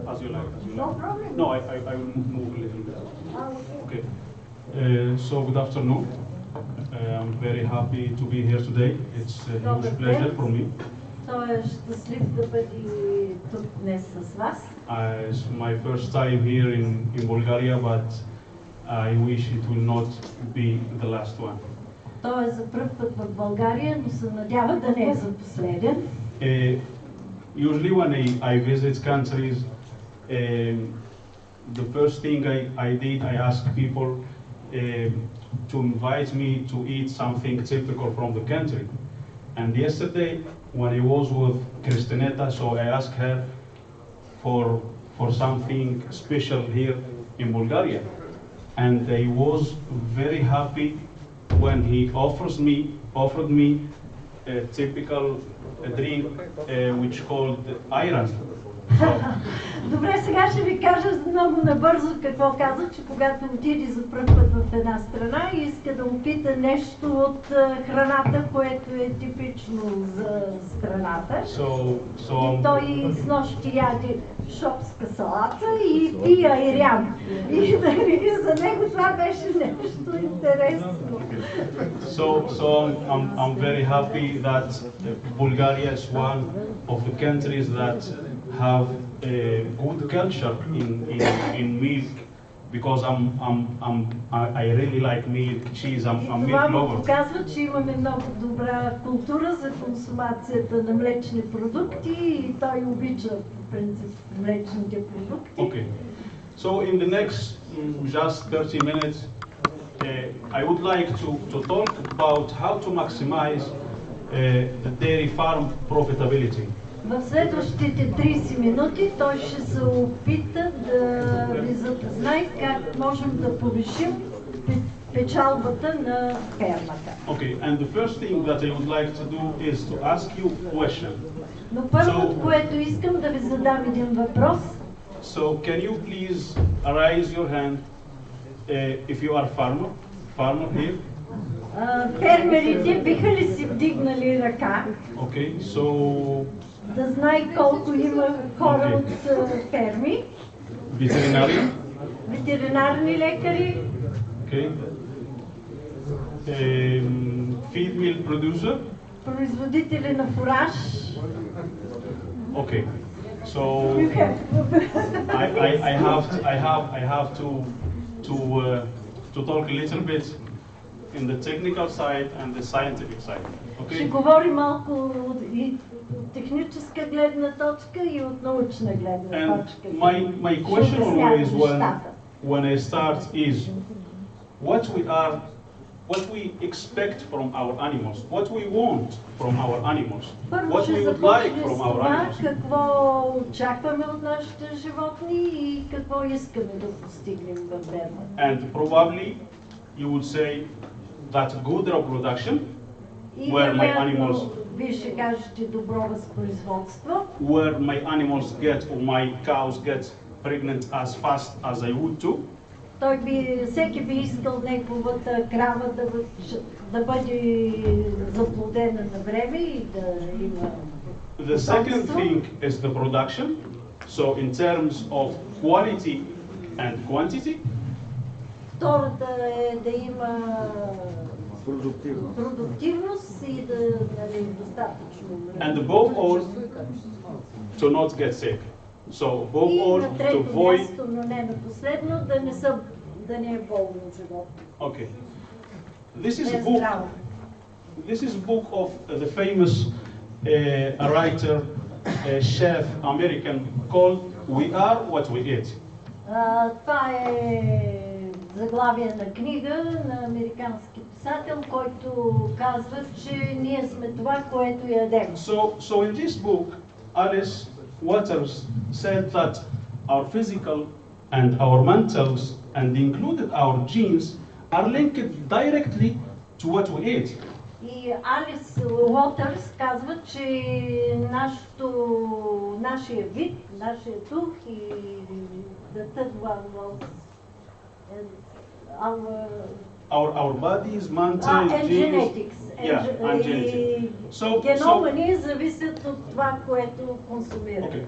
As you like. No problem. No, I will move a little bit. Okay. So good afternoon. I'm very happy to be here today. It's a huge pleasure for me. Той е щастлив да бъде тук днес с вас. It's my first time here in Bulgaria, but I wish it will not be the last one. Той е за пръв път в България, но се надява да не е за последен. Usually when I visit countries, the first thing I did, I asked people to invite me to eat something typical from the country. And yesterday, when I was with Kristineta, so I asked her for something special here in Bulgaria. And I was very happy when he offered me a typical drink which called iron. Добре, сега ще ви кажа много набързо какво казах, че когато отиде за пръв път в една страна и иска да опита нещо от храната, което е типично за страната. И той с нощи яде шопска салата и пие айрян. И за него това беше нещо интересно. So I'm very happy that Bulgaria is one of the countries that have a good culture in milk, because I really like milk, cheese. I'm milk lover. Това показва, че имаме много добра култура за консумацията на млечни продукти и той обича по принцип млечните продукти. Okay. So in the next just 30 minutes, I would like to talk about how to maximize the dairy farm profitability. В следващите 30 минути той ще се опита да ви запознае как можем да повишим печалбата на фермата. Okay, and the first thing that I would like to do is to ask you a question. Но първото, което искам да ви задам един въпрос. So can you please raise your hand if you are farmer here? Фермерите биха ли си вдигнали ръка? Okay, so Да знае колко има хора от ферми. Ветеринарни лекари. Okay. Feed mill producer. Производители на фураж. Okay. So I have to talk a little bit in the technical side and the scientific side. Okay. Ще говори малко и от техническа гледна точка и от научна гледна точка. My question always when I start is what we expect from our animals, what we want from our animals, what we would like from our animals. Какво очакваме от нашите животни и какво искаме да постигнем в фермата. And probably you would say that good reproduction, where my animals, вие ще кажете добро възпроизводство, where my animals get or my cows get pregnant as fast as I would to. Всеки би искал неговата крава да бъде заплодена на време и да има. The second thing is the production. So in terms of quality and quantity. Втората е да има продуктивност и да е достатъчно. And above all, to not get sick. So above all, to avoid. Но не на последно, да не е болно животно. Okay. This is a book of the famous writer, chef American called "We Are What We Eat." Това е заглавие на книга на американски писател, който казва, че ние сме това, което ядем. So in this book, Alice Waters said that our physical and our mentals and included our genes are linked directly to what we eat. И Алис Уотърс казва, че нашия вид, нашия дух и the third one was our our bodies maintain And genetics. Yeah, and genetics. Генома ни зависят от това, което консумираме. Okay.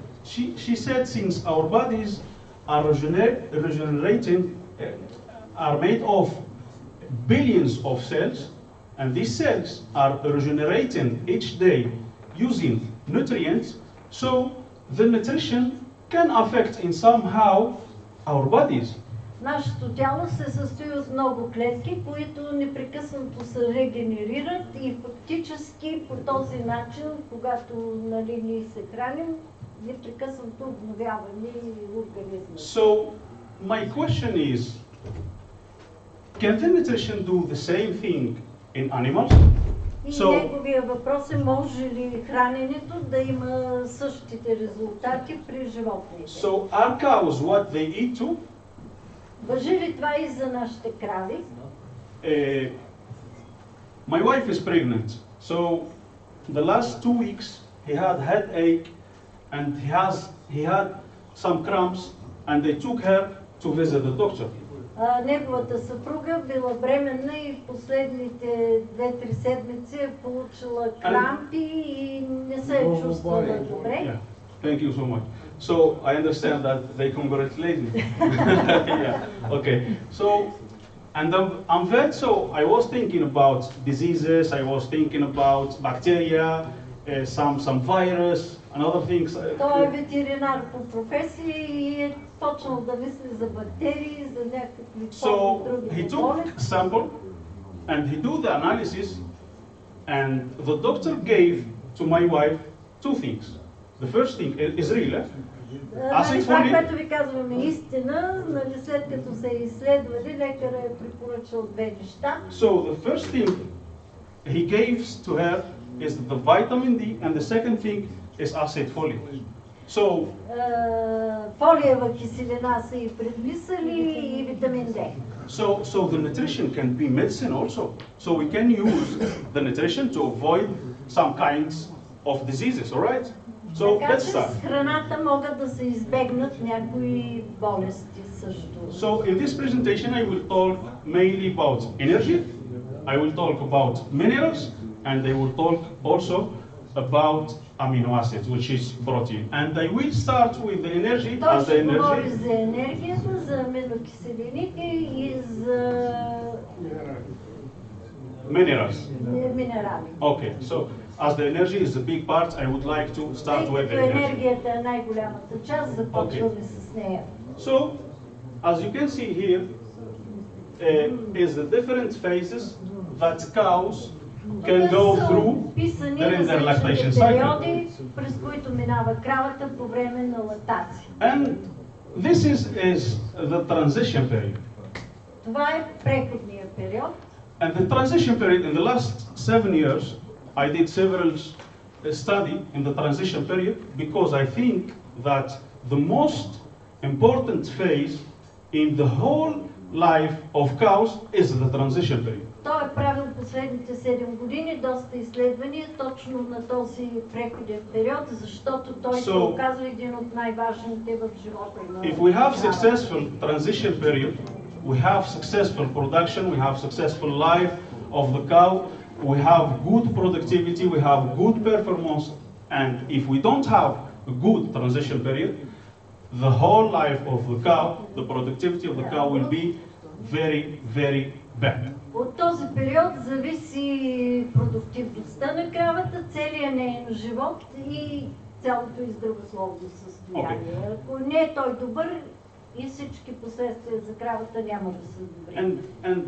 She said since our bodies are regenerating, are made of billions of cells, and these cells are regenerating each day using nutrients, so the nutrition can affect in somehow our bodies. Нашето тяло се състои от много клетки, които непрекъснато се регенерират и фактически по този начин, когато ние се храним, непрекъснато обновяваме организма. So my question is, can the nutrition do the same thing in animals? И неговия въпрос е, може ли храненето да има същите резултати при животните? So are cows what they eat too? Важи ли това и за нашите крави? My wife is pregnant, so the last 2 weeks he had headache and he had some cramps, and they took her to visit the doctor. Неговата съпруга била бременна и в последните 2-3 седмици е получила крампи и не се е чувствала добре. Yeah. Thank you so much. So I understand that they congratulate me. Yeah. Okay. So, and I'm vet, so I was thinking about diseases. I was thinking about bacteria, some virus, and other things. Той е ветеринар по професия и е почнал да мисли за бактерии, за някакви други So he took болести. sample and he do the analysis, and the doctor gave to my wife 2 things. The first thing is real. Това, което ви казваме истина, след като се изследвали, лекарът е препоръчал 2 неща. So the first thing he gave to her is the vitamin D, and the second thing is acid folic. So фолиева киселина са и предмисали и витамин D. So the nutrition can be medicine also. So we can use the nutrition to avoid some kinds of diseases, all right? So така let's че start. с храната могат да се избегнат някои болести също. So in this presentation I will talk mainly about energy, I will talk about minerals, and I will talk also about amino acids, which is protein. And I will start with the energy Той as the ще говори energy. за енергията, за аминокиселините и за Minerals. минерали. Okay, so as the energy is the big part, I would like to start Тъй with като the energy. енергията е най-голямата част, започваме с нея. So, as you can see here, is the different phases that cows can go through during their lactation cycle. периоди, през които минава кравата по време на лактация. And this is the transition period. Това е преходният период. And the transition period, in the last 7 years, I did several study in the transition period because I think that the most important phase in the whole life of cows is the transition period. Той е правил последните 7 години доста изследвания точно на този преходен период, защото той се оказва един от най-важните в живота на If we have successful transition period, we have successful production, we have successful life of the cow, we have good productivity, we have good performance, and if we don't have a good transition period, the whole life of the cow, the productivity of the cow will be very, very bad. От този период зависи продуктивността на кравата, целият нейн живот и цялото здравословно състояние. Ако не е той добър, и всички последствия за кравата няма да са добри. And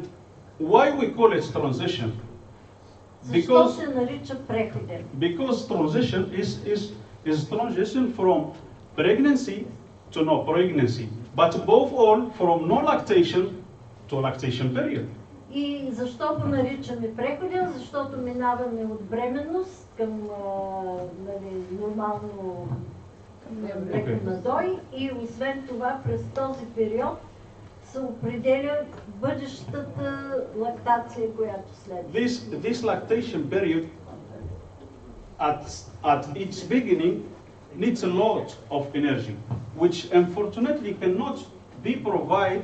why we call it transition? Защо се нарича преходен? Because transition is transition from pregnancy to no pregnancy, but above all from no lactation to lactation period. И защо го наричаме преходен? Защото минаваме от бременност към нормално млеко надой и освен това през този период се определя бъдещата лактация, която следва. This lactation period at its beginning needs a lot of energy, which unfortunately cannot be provided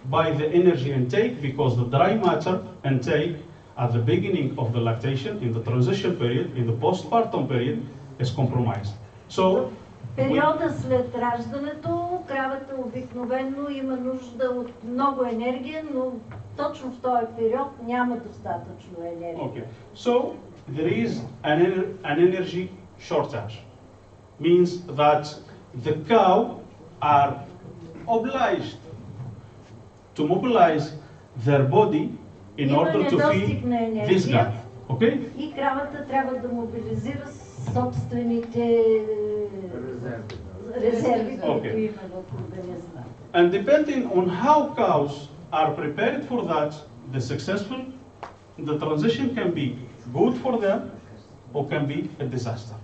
by the energy intake, because the dry matter intake at the beginning of the lactation, in the transition period, in the postpartum period, is compromised. So, периода след раждането кравата обикновено има нужда от много енергия, но точно в този период няма достатъчно енергия. okay. So there is an energy shortage. Means that the cow are obliged to mobilize their body in order to feed this guy. Okay? И кравата трябва да мобилизира собствените резерви, които има в организма. And depending on how cows are prepared for that, the transition can be good for them or can be a disaster.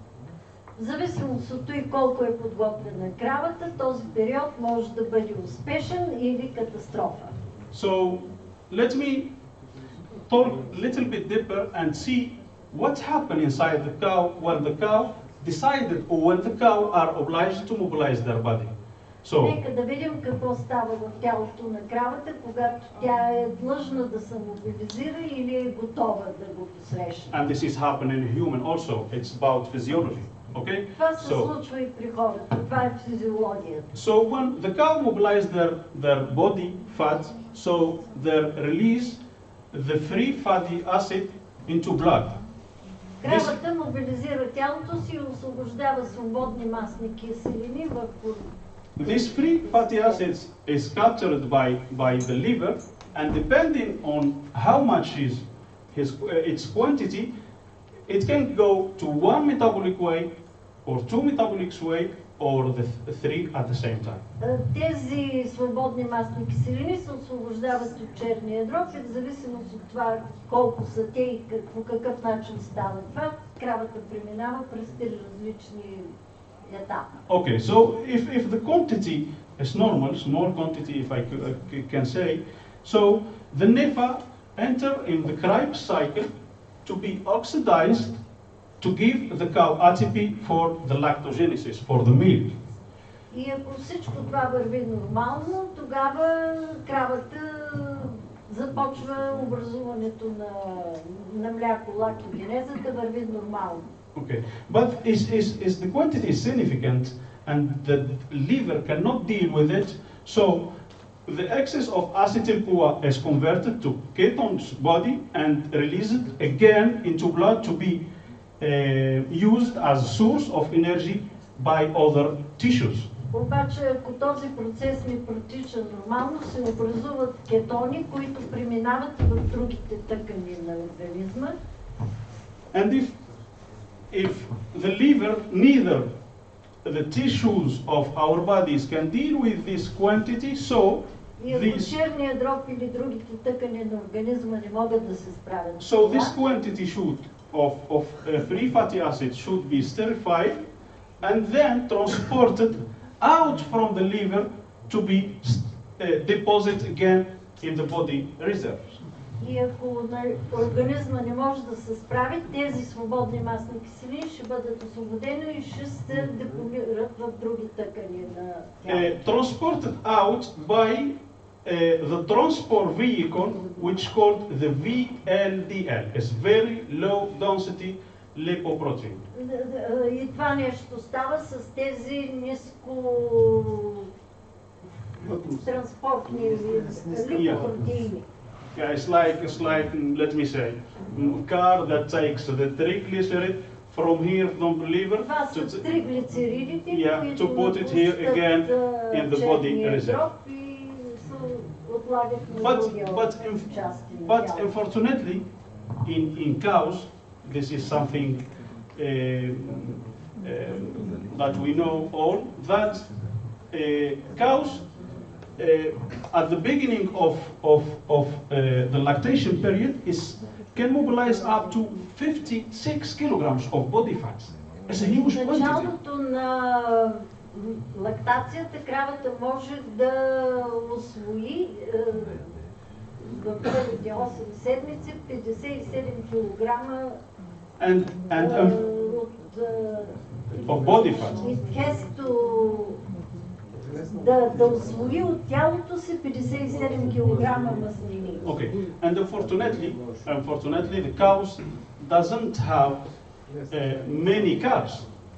В зависимост от това колко е подготвена кравата, този период може да бъде успешен или катастрофа. So let me talk a little bit deeper and see what happened inside the cow when the cow decided or when the cow are obliged to mobilize their body. So, нека да видим какво става в тялото на кравата, когато тя е длъжна да се мобилизира или е готова да го посрещне. And this is happening in human also. It's about physiology. Okay? Това се случва и при хората. Това е физиологията. So when the cow mobilize their body fat, so they release the free fatty acid into blood. Кравата мобилизира тялото си и освобождава свободни масни киселини в This free fatty acids is captured by the liver, and depending on how much is its quantity, it can go to one metabolic way, or two metabolic way, or the three at the same time. Тези свободни масни киселини се освобождават от черния дроб и в зависимост от това колко са те и по какъв начин става това, кравата преминава през тези различни етапи. Okay, so if the quantity is normal, small quantity if I can say, so the nefa enter in the Krebs cycle to be oxidized to give the cow ATP for the lactogenesis, for the milk. И ако всичко това върви нормално, тогава кравата започва образуването на мляко, лактогенезата върви нормално. Okay, but is the quantity significant and the liver cannot deal with it, so the excess of acetyl-CoA is converted to ketones body and released again into blood to be used as a source of energy by other tissues. Обаче, ако този процес не протича нормално, се образуват кетони, които преминават в другите тъкани на организма. And if the liver, neither the tissues of our bodies can deal with this quantity, so черния дроб или другите тъкани на организма не могат да се справят. So this quantity of free fatty acids should be esterified and then transported out from the liver to be deposited again in the body reserves. И ако организма не може да се справи, тези свободни масни киселини ще бъдат освободени и ще се депонират в други тъкани на тялото. Transported out by the transport vehicle, which called the VLDL, is very low density lipoprotein. И това нещо става с тези ниско транспортни липопротеини. Yeah, it's like let me say, car that takes the triglyceride from here from the liver to put it here again in the body reserve. But unfortunately, in cows, this is something that we know all, that cows at the beginning of the lactation period can mobilize up to 56 kilograms of body fat. It's a huge quantity. Началото на лактацията кравата може да усвои в първите 8 седмици 57 килограма of body fat. It has to да усвои от тялото си 57 кг мазнини. Okay, and unfortunately the cows doesn't have many cars,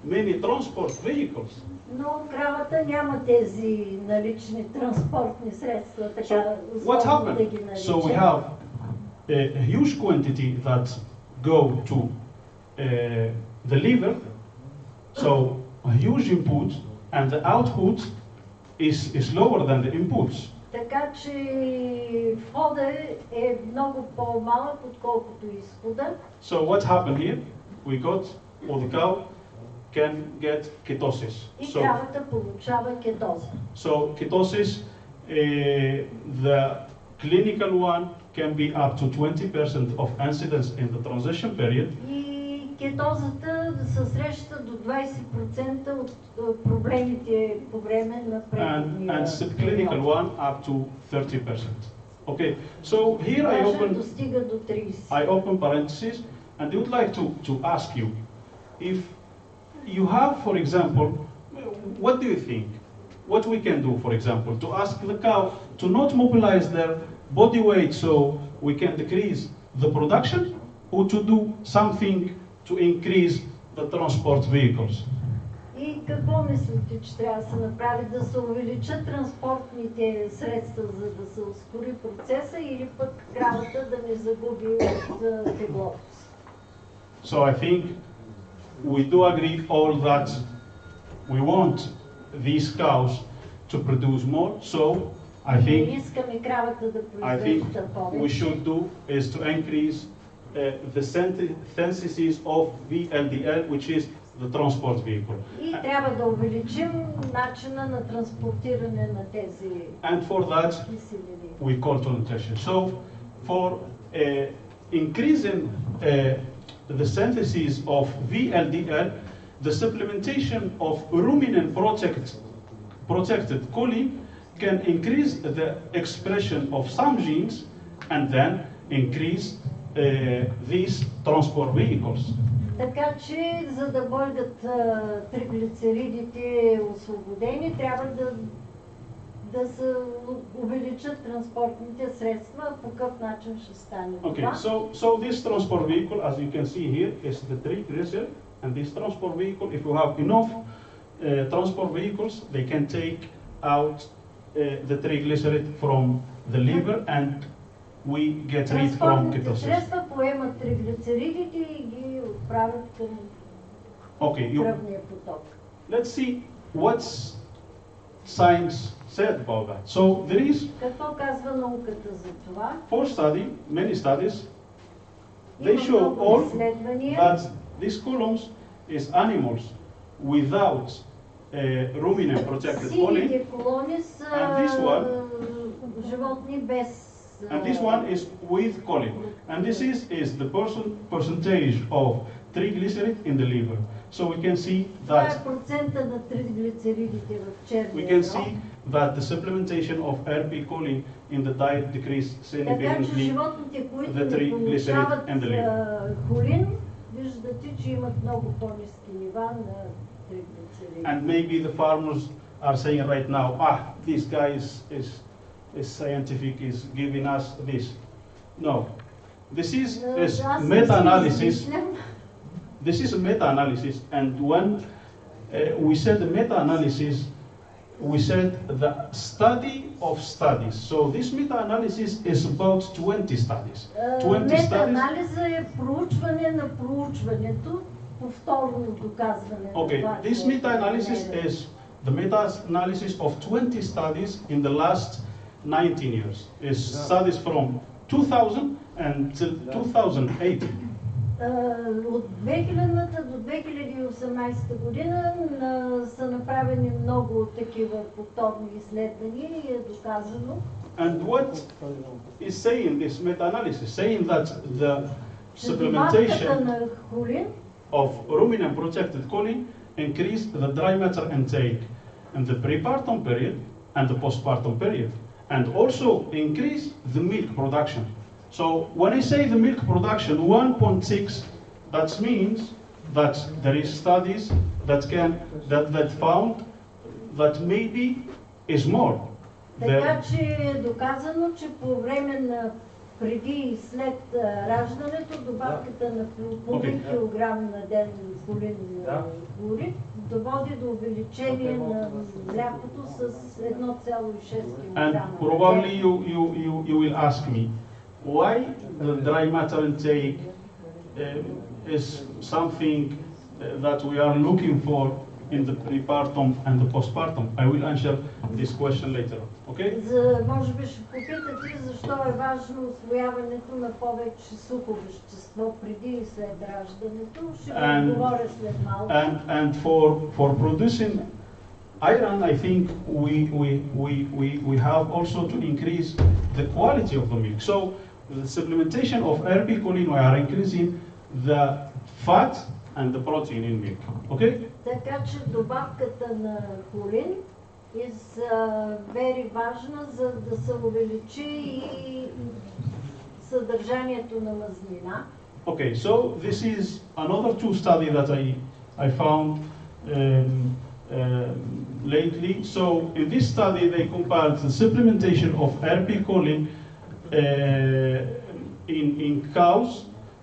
many transport vehicles. Но кравата няма тези налични транспортни средства, така So what условно да ги happened? наричам. So we have a huge quantity that go to the liver, so a huge input, and the output is lower than the inputs. Така че входа е много по-малък, отколкото изхода. So what happened here? We got, or the cow can get ketosis. И кравата получава кетоза. So ketosis, the clinical one can be up to 20% of incidence in the transition period. И кетозата се среща до 20% от проблемите по време на преходния And subclinical one up to 30%. Okay, so here достига до 30. I open parentheses, and I would like to ask you, if you have, for example, what do you think? What we can do, for example, to ask the cow to not mobilize their body weight so we can decrease the production, or to do something to increase the transport vehicles? И какво мислите, че трябва да се направи? Да се увеличат транспортните средства, за да се ускори процеса, или пък кравата да не загуби от теглото си? So I think we do agree all that we want these cows to produce more. So I think искаме кравата да I think произвежда we повече. should do is to increase the synthesis of VLDL, which is the transport vehicle. И трябва да увеличим начина на транспортиране на тези And for that, киселини. we call to nutrition. So for increasing the synthesis of VLDL, the supplementation of ruminant protected choline can increase the expression of some genes and then increase these transport vehicles. Така че, за да бъдат триглицеридите освободени, трябва да се увеличат транспортните средства. По какъв начин ще стане това? Okay, so this transport vehicle, as you can see here, is the triglyceride, and this transport vehicle, if you have enough transport vehicles, they can take out the triglyceride from the liver, and we get rid from Транспортните ketosis. средства поемат триглицеридите и ги отправят към Okay, кръвния поток. let's see what's science said about that. So there is Какво казва науката за това? many studies, they Има show много all изследвания. that these columns is animals without ruminant protected choline, Сините колони са And this one- животни без and this one is with choline. And this is the percentage of triglyceride in the liver. So we can see Това е that процента на триглицеридите в черния we can дроб. see that the supplementation of RP choline in the diet decrease Така че significantly. животните, които the не triglyceride получават and the liver. холин, виждате, че имат много по-ниски нива на триглицериди. And maybe the farmers are saying right now, this guy is scientific, is giving us this. No, this is Аз не си meta-analysis. измислям. This is a meta-analysis, and when we said the meta-analysis, we said the study of studies. So this meta-analysis is about 20 studies. 20 studies. Мета-анализа е проучване на проучването, повторно доказване на Okay, това, this което meta-analysis е. is the meta-analysis of 20 studies in the last 19 years. It's studies from 2000 until 2018. От 2000-та до 2018 година са направени много такива повторни изследвания и е доказано. And what is saying this meta-analysis? Saying that the че добавката supplementation на холин of ruminant protected choline increased the dry matter intake in the prepartum period and the postpartum period, and also increased the milk production. So when I say the milk production 1.6, that means that there is studies that found that maybe is more. Така че е доказано, че по време на преди и след раждането добавката на половин килограм на ден холин гори доводи до увеличение на млякото с 1,6 кг. And probably you will ask me, why the dry matter intake is something that we are looking for in the prepartum and the postpartum? I will answer this question later. Okay? Може би ще попитате защо е важно усвояването на повече сухо вещество преди и след раждането. Ще ви говоря след малко. And for producing iron, I think we have also to increase the quality of the milk. So the supplementation of RP choline, we are increasing the fat and the protein in milk. Okay? Така че добавката на холин е very важна, за да се увеличи и съдържанието на мазнина. Okay, so this is another two study that I found lately. So in this study they compared the supplementation of RP choline in cows.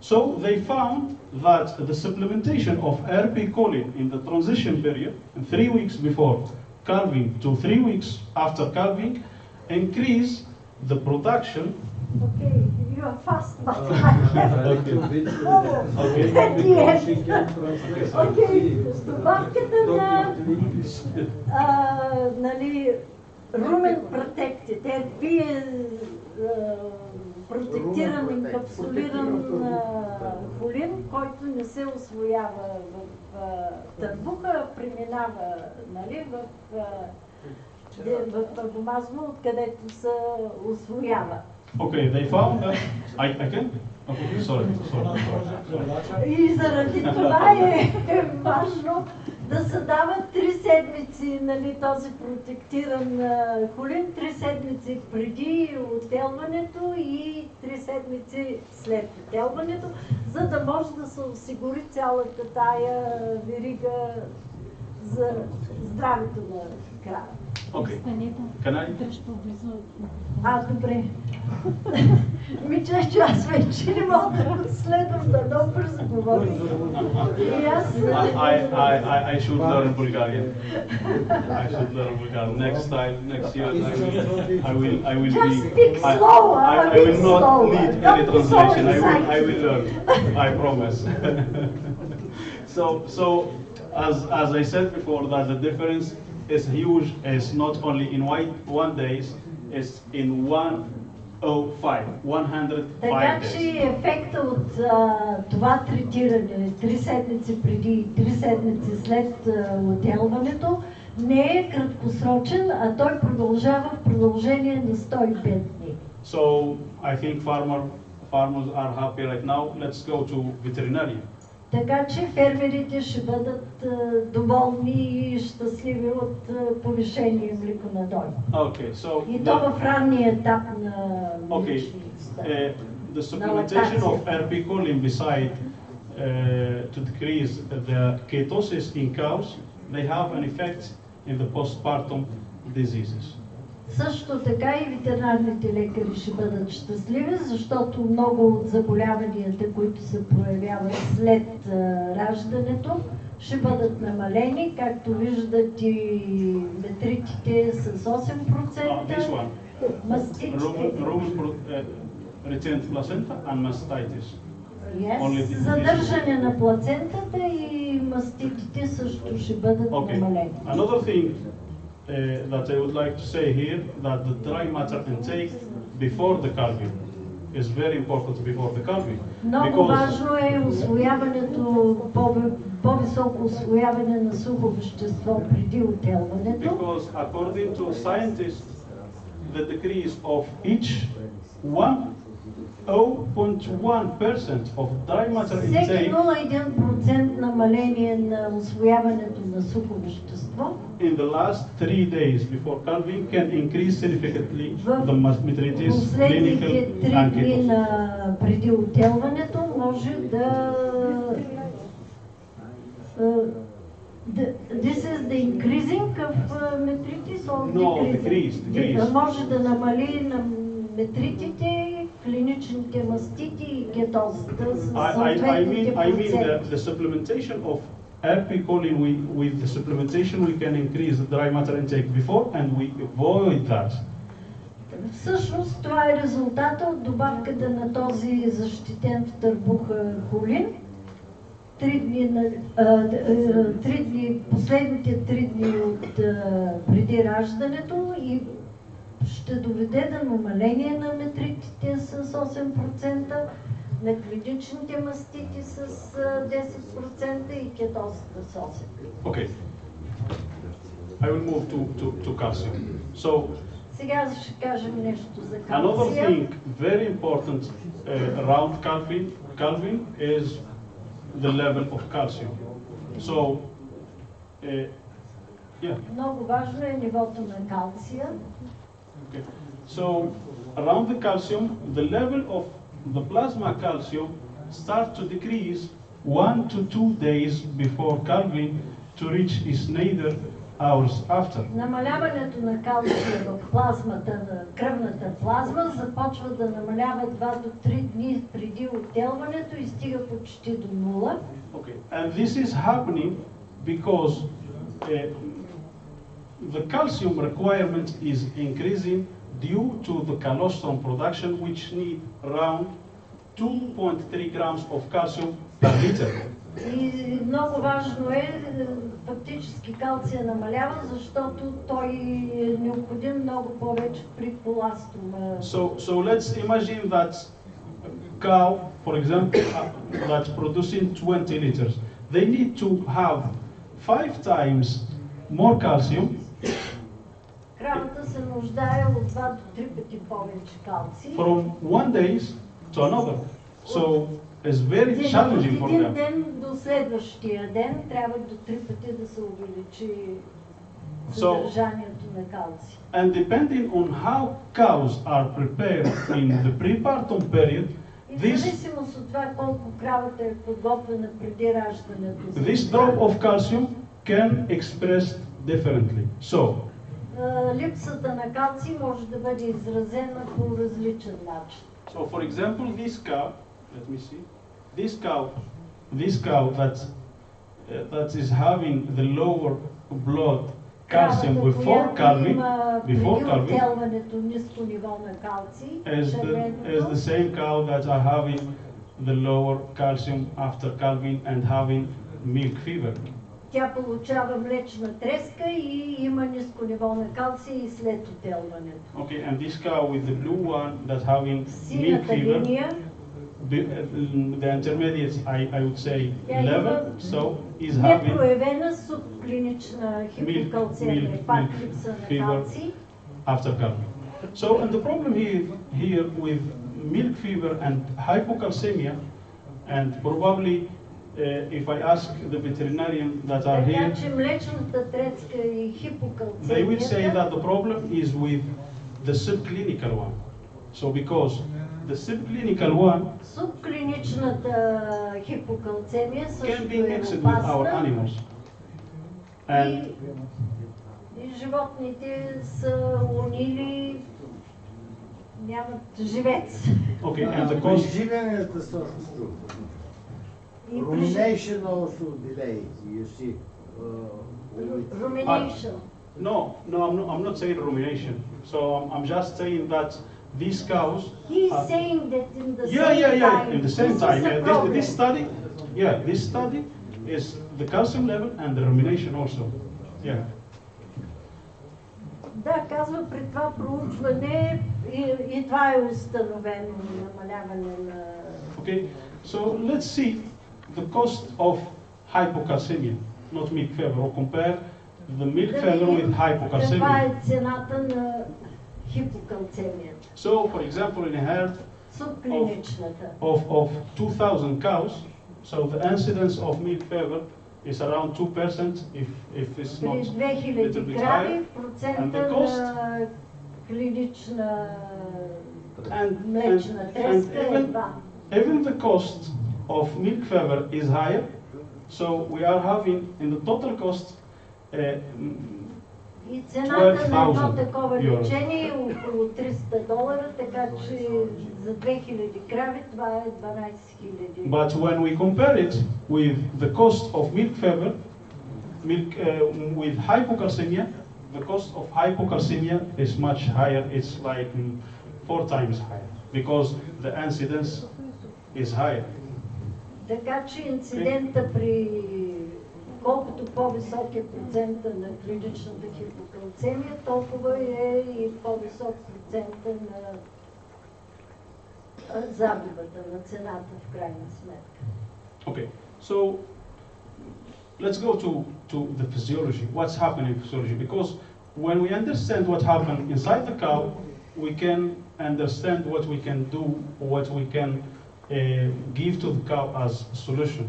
So they found that the supplementation of RP choline in the transition period, 3 weeks before calving to 3 weeks after calving, increase the production. Okay, you are fast, but I have to. Okay, добавката на румен протекти, те протектиран, инкапсулиран холин, който не се усвоява в търбуха, преминава в арбомазно, откъдето се усвоява. Okay, they found that I can? Okay, sorry. И заради това е важно да се дават 3 седмици, този протектиран холин, 3 седмици преди отелването и 3 седмици след отелването, за да може да се осигури цялата тая верига за здравето на крава. Okay. Can I? Добре. Че аз вече не мога да го следвам, да много бързо говоря. I should learn Bulgarian. I should learn Bulgarian. Next time, next year, I will Just speak slow. I will not need any translation. I will learn. I promise. So as I said before, that the difference is huge. It's not only in 1 days, it's in 105 Така days. че ефекта от това третиране 3 седмици преди и 3 седмици след отелването не е краткосрочен, а той продължава в продължение на 105 дни. So I think farmers are happy right now. Let's go to veterinarian. Така че фермерите ще бъдат доволни и щастливи от повишение млеконадой. Okay, so И то в ранния етап на the supplementation of RP choline beside to decrease the ketosis in cows, they have an effect in the postpartum diseases. Също така и ветеринарните лекари ще бъдат щастливи, защото много от заболяванията, които се проявяват след раждането, ще бъдат намалени, както виждат и метритите с 8%, маститите. Retained placenta and mastitis. Задържане на плацентата и маститите също ще бъдат намалени. Another thing that I would like to say here, that the dry matter intake before the calving is very important before the calving. Много важно е усвояването, по-високо усвояване на сухо вещество преди отелването. Because according to scientists, the decrease of each 0.1% of dry matter intake. Всеки 0,1% намаление на усвояването на сухо вещество in the last 3 days before calving can increase significantly the metritis, clinical and ketosis. Преди отелването може да This is the increasing of metritis or No, decreasing? decrease. Може да намали на метритите, клиничните мастити и кетозата с съответните I mean проценти. the supplementation of erpicolin with the supplementation we can increase the dry matter intake before and we avoid that. Всъщност това е резултата от добавката на този защитен в търбуха холин. Последните 3 дни от преди раждането и ще доведе до намаление на метритите с 8%, на клиничните мастити с 10% и кетозата с 8%. Okay. I will move to calcium. So Сега ще кажем нещо за another калция. thing very important around calving is the level of calcium. So yeah. Много важно е нивото на калция. Okay. So around the calcium, the level of the plasma calcium starts to decrease 1 to 2 days before calving to reach its nadir hours after. Намаляването на калция в плазмата, на кръвната плазма, започва да намалява 2 до 3 дни преди отделването и стига почти до 0. Okay. And this is happening because the calcium requirement is increasing due to the colostrum production, which need around 2.3 grams of calcium per liter. И много важно е, фактически калция намалява, защото той е необходим много повече при коластрума. So let's imagine that cow, for example, that's producing 20 liters. They need to have 5 times more calcium. Кравата се нуждае от 2 до 3 пъти повече калци. From one day to another. So it's very challenging for От един them. ден до следващия ден трябва до 3 пъти да се увеличи So, съдържанието на калци. and depending on how cows are prepared in the prepartum period, И в this зависимост от това колко кравата е подготвена преди раждането за drop of calcium can express differently. So, липсата на калций може да бъде изразена по различен начин. so for example, this cow, let me see, this cow that is having the lower blood calcium Кравата, before която calving, има before преди calving, отделването ниско ниво на калций, is the червеното, same cow that are having the lower calcium after calving and having milk fever. тя получава млечна треска и има ниско ниво на калций и след отделването. Okay, and this cow with the blue one that having milk Синята fever, линия, the intermediates I would say тя level, има so is having непроявена субклинична хипокалцемия, пак липса на fever калций. after calving. So, and the problem here with milk fever and hypocalcemia, and probably if I ask the veterinarian that are here, Така че млечната треска и they will say that хипокалцемията the problem is with the subclinical one. So because the subclinical one субклиничната хипокалцемия can също be е mixed with our опасна animals. And и животните са унили, нямат живец. okay, and the cost. Преживяванията са също. И Rumination also delay, you see. rumination. No, I'm not saying rumination. So I'm just saying that these cows. He is saying that in the Yeah, same time. in the same this time. is a Yeah, problem. this study is the calcium level and the rumination also. Yeah. Да, казва при това проучване и това е установено намаляване на... Okay, so let's see the cost of hypocalcemia, not milk fever, or compare the milk Да fever видим with каква hypocalcemia. е цената на хипокалцемията. So, for example, in a herd Субклиничната. of 2,000 cows, so the incidence of milk fever is around 2% if it's При not little 2000 bit крави higher. процента на клинична And млечна треска е even 2. even the cost of milk fever is higher. So we are having in the total cost И цената на едно 12,000 такова euros. лечение е около $300, така че за 2000 крави това е 12 000. But when we compare it with the cost of milk fever, with hypocalcemia, the cost of hypocalcemia is much higher. It's like 4 times higher because the incidence is higher. Така че инцидента при колкото по-висок е процента на клиничната хипокалцемия, толкова е и по-висок процента на загубата на цената в крайна сметка. Okay, so let's go to the physiology. What's happening in physiology? Because when we understand what happened inside the cow, we can understand what we can do, what we can give to the cow as a solution.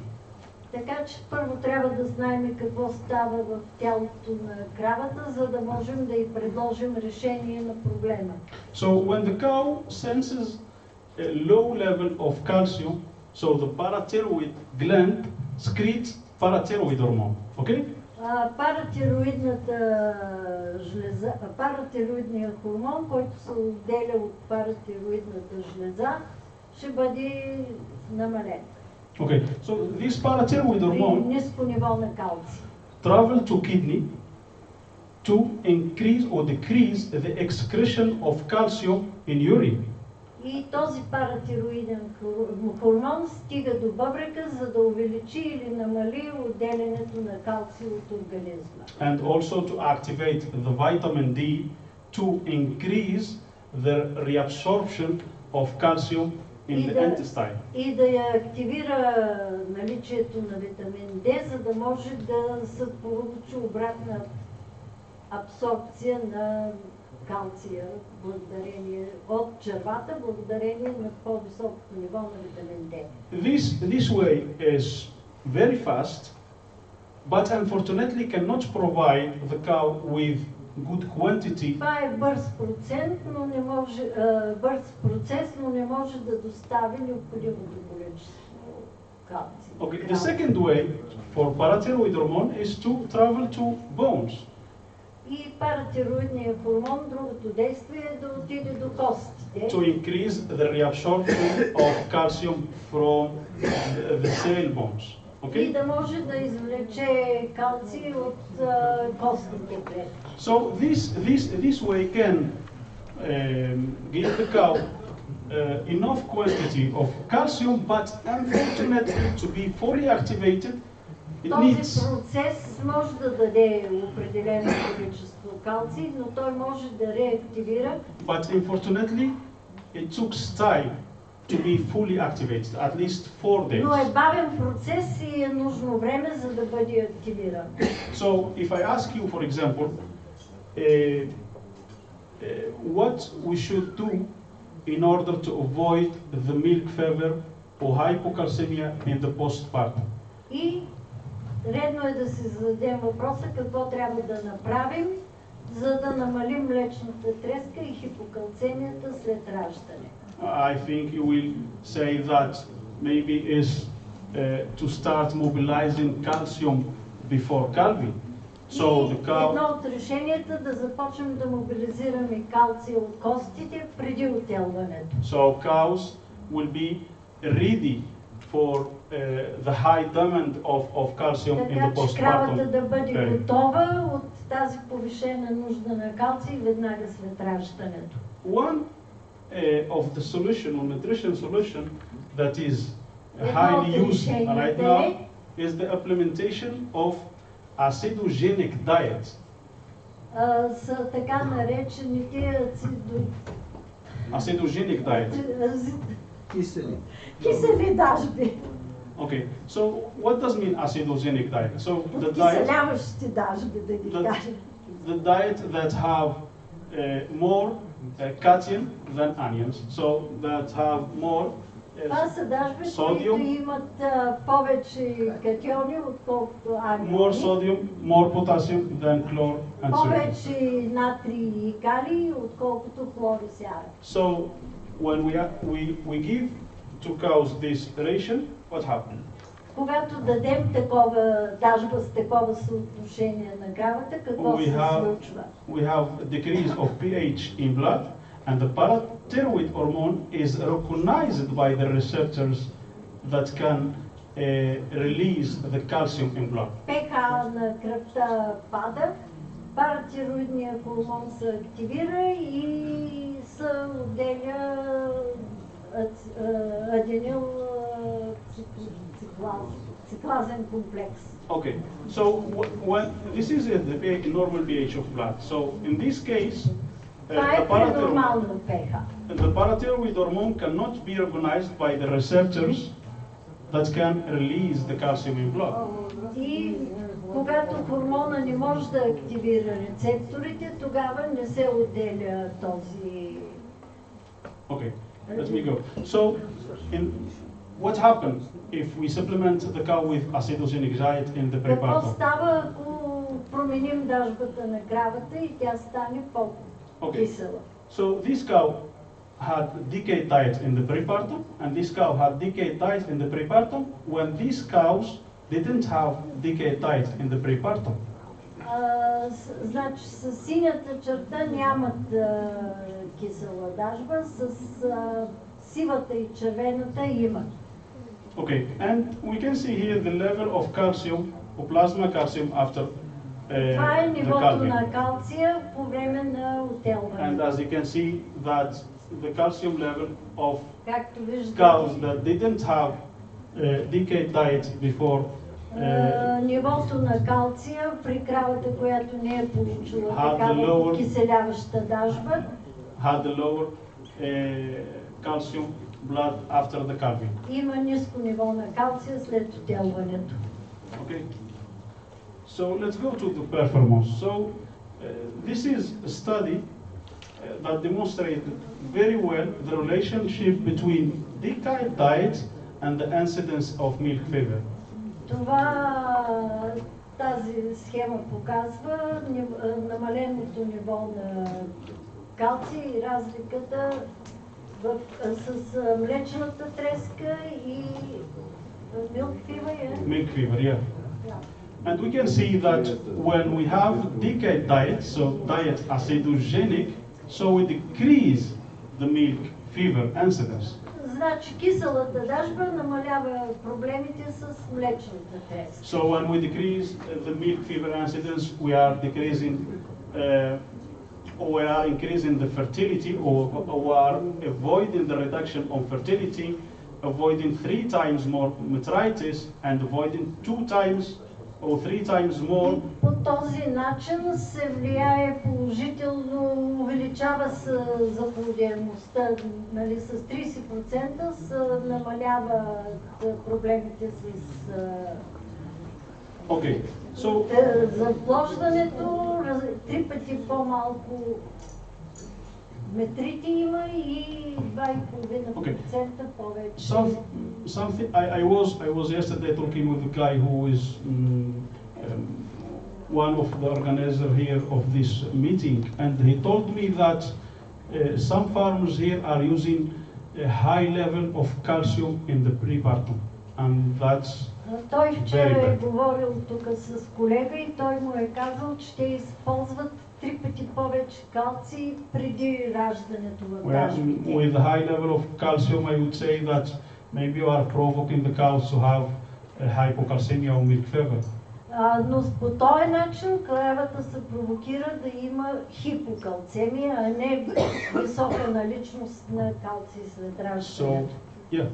Така че първо трябва да знаем какво става в тялото на кравата, за да можем да й предложим решение на проблема. So when the cow senses a low level of calcium, so the parathyroid gland secretes parathyroid hormone. Okay? Паратироидният хормон, който се отделя от паратироидната жлеза, ще бъде намален. Okay, so this parathyroid При hormone ниско ниво на калци. travel to kidney to increase or decrease the excretion of calcium in urine. И този паратироиден хормон стига до бъбрека, за да увеличи или намали отделянето на калци от организма. And also to activate the vitamin D to increase the reabsorption of calcium in the intestine. И да я активира наличието на витамин D, за да може да се получи обратна абсорбция на калция благодарение от червата, благодарение на по-високото ниво на витамин D. This way is very fast, but unfortunately cannot provide the cow with good quantity. Това е бърз процес, но не може да достави необходимото количество калци. Okay, the second way for parathyroid hormone is to travel to bones. И паратироидният хормон, другото действие е да отиде до костите. To increase the reabsorption of calcium from the cell bones. И Okay? да може да извлече калци от костните клетки. So this way can give the cow enough quantity of calcium, but unfortunately to be fully activated, it Този needs процес може да даде определено количество калци, но той може да реактивира. but unfortunately it took time to be fully activated, at least 4 days. Но е бавен процес и е нужно време, за да бъде активиран. So if I ask you, for example, what we should do in order to avoid the milk fever or hypocalcemia in the postpartum. И редно е да си зададем въпроса какво трябва да направим, за да намалим млечната треска и хипокалцемията след раждане. I think you will say that maybe is to start mobilizing calcium before calving. So the cow. Едно от решенията да започнем да мобилизираме калция от костите преди отелването. So cows will be ready for the high demand of calcium in the Така че кравата postpartum да бъде period. готова от тази повишена нужда на калций веднага след раждането. One of the solution or nutrition solution that is Едно highly от used решенията right now is the implementation of acidogenic diet. Са така наречените Acidogenic diet. Кисели. кисели дажби, Okay, so what does mean acidogenic diet? So the diet, киселяващи дажби, да ги the, кажем. the diet that have more cation than onions, so that have more Това са дажби, които sodium, имат повече катиони, отколкото more аниони, sodium, more potassium than chlor and sodium. повече натрий и калий, отколкото хлор и сяра. So when we give to cows this ration, what happens? когато дадем такова дажба с такова съотношение на кравата, какво се случва? We have a decrease of pH in blood, and the parathyroid hormone is recognized by the receptors that can release the calcium in blood. pH на кръвта пада, паратироидният хормон се активира и се отделя аденил циклазен комплекс. Okay, so when this is the normal pH of blood. So in this case, the parathyroid hormone cannot be recognized by the receptors that can release the calcium in blood. И когато хормона не може да активира рецепторите, тогава не се отделя този. Okay, let me go. So, what happens if we supplement the cow with acetogenic diet in the Какво prepartum? става, ако променим дажбата на кравата и тя стане по-кисела? So this cow had decayed diet in the prepartum, and this cow had decayed diet in the prepartum when these cows didn't have decayed diet in the prepartum. Значи с синята черта нямат кисела дажба, с сивата и червената имат. Okay, and we can see here the level of calcium, or plasma calcium after Това е the нивото calving. на калция по време на And отелване. as you can see that the calcium level of Както cows виждате, that didn't have decayed diet before нивото на калция при кравата, която не е получила такава киселяваща дажба, had the lower calcium blood after the calving. има ниско ниво на калция след отелването. Okay. So let's go to the performance. So this is a study that demonstrated very well the relationship between decayed diet and the incidence of milk fever. Тази схема показва намаленото ниво на калций и разликата с млечната треска и milk fever. Milk fever, yeah. And we can see that when we have decayed diet, so diet acetogenic, so we decrease the milk fever incidence. Значи киселата дажба намалява проблемите с млечната треска. So when we decrease the milk fever incidence, we are decreasing, or we are increasing the fertility, or we are avoiding the reduction of fertility, avoiding 3 times more metritis, and avoiding 2 times or 3 times more. По този начин се влияе положително, увеличава се заплодяемостта, нали, с 30% се намалява проблемите с Okay, so заплождането, 3 пъти по-малко метрити има и 2,5% повече. Something I was yesterday talking with a guy who is one of the organizers here of this meeting, and he told me that some farmers here are using a high level of calcium in the prepartum, and that's Той вчера е говорил тук с колега и той му е казал, че ще използват 3 пъти повече калций преди раждането в дажбите. With a high level of calcium, I would say that maybe you are provoking the cows to have a hypocalcemia or milk fever. Но по този начин кравата се провокира да има хипокалцемия, а не висока наличност на калций след раждането. So, yeah.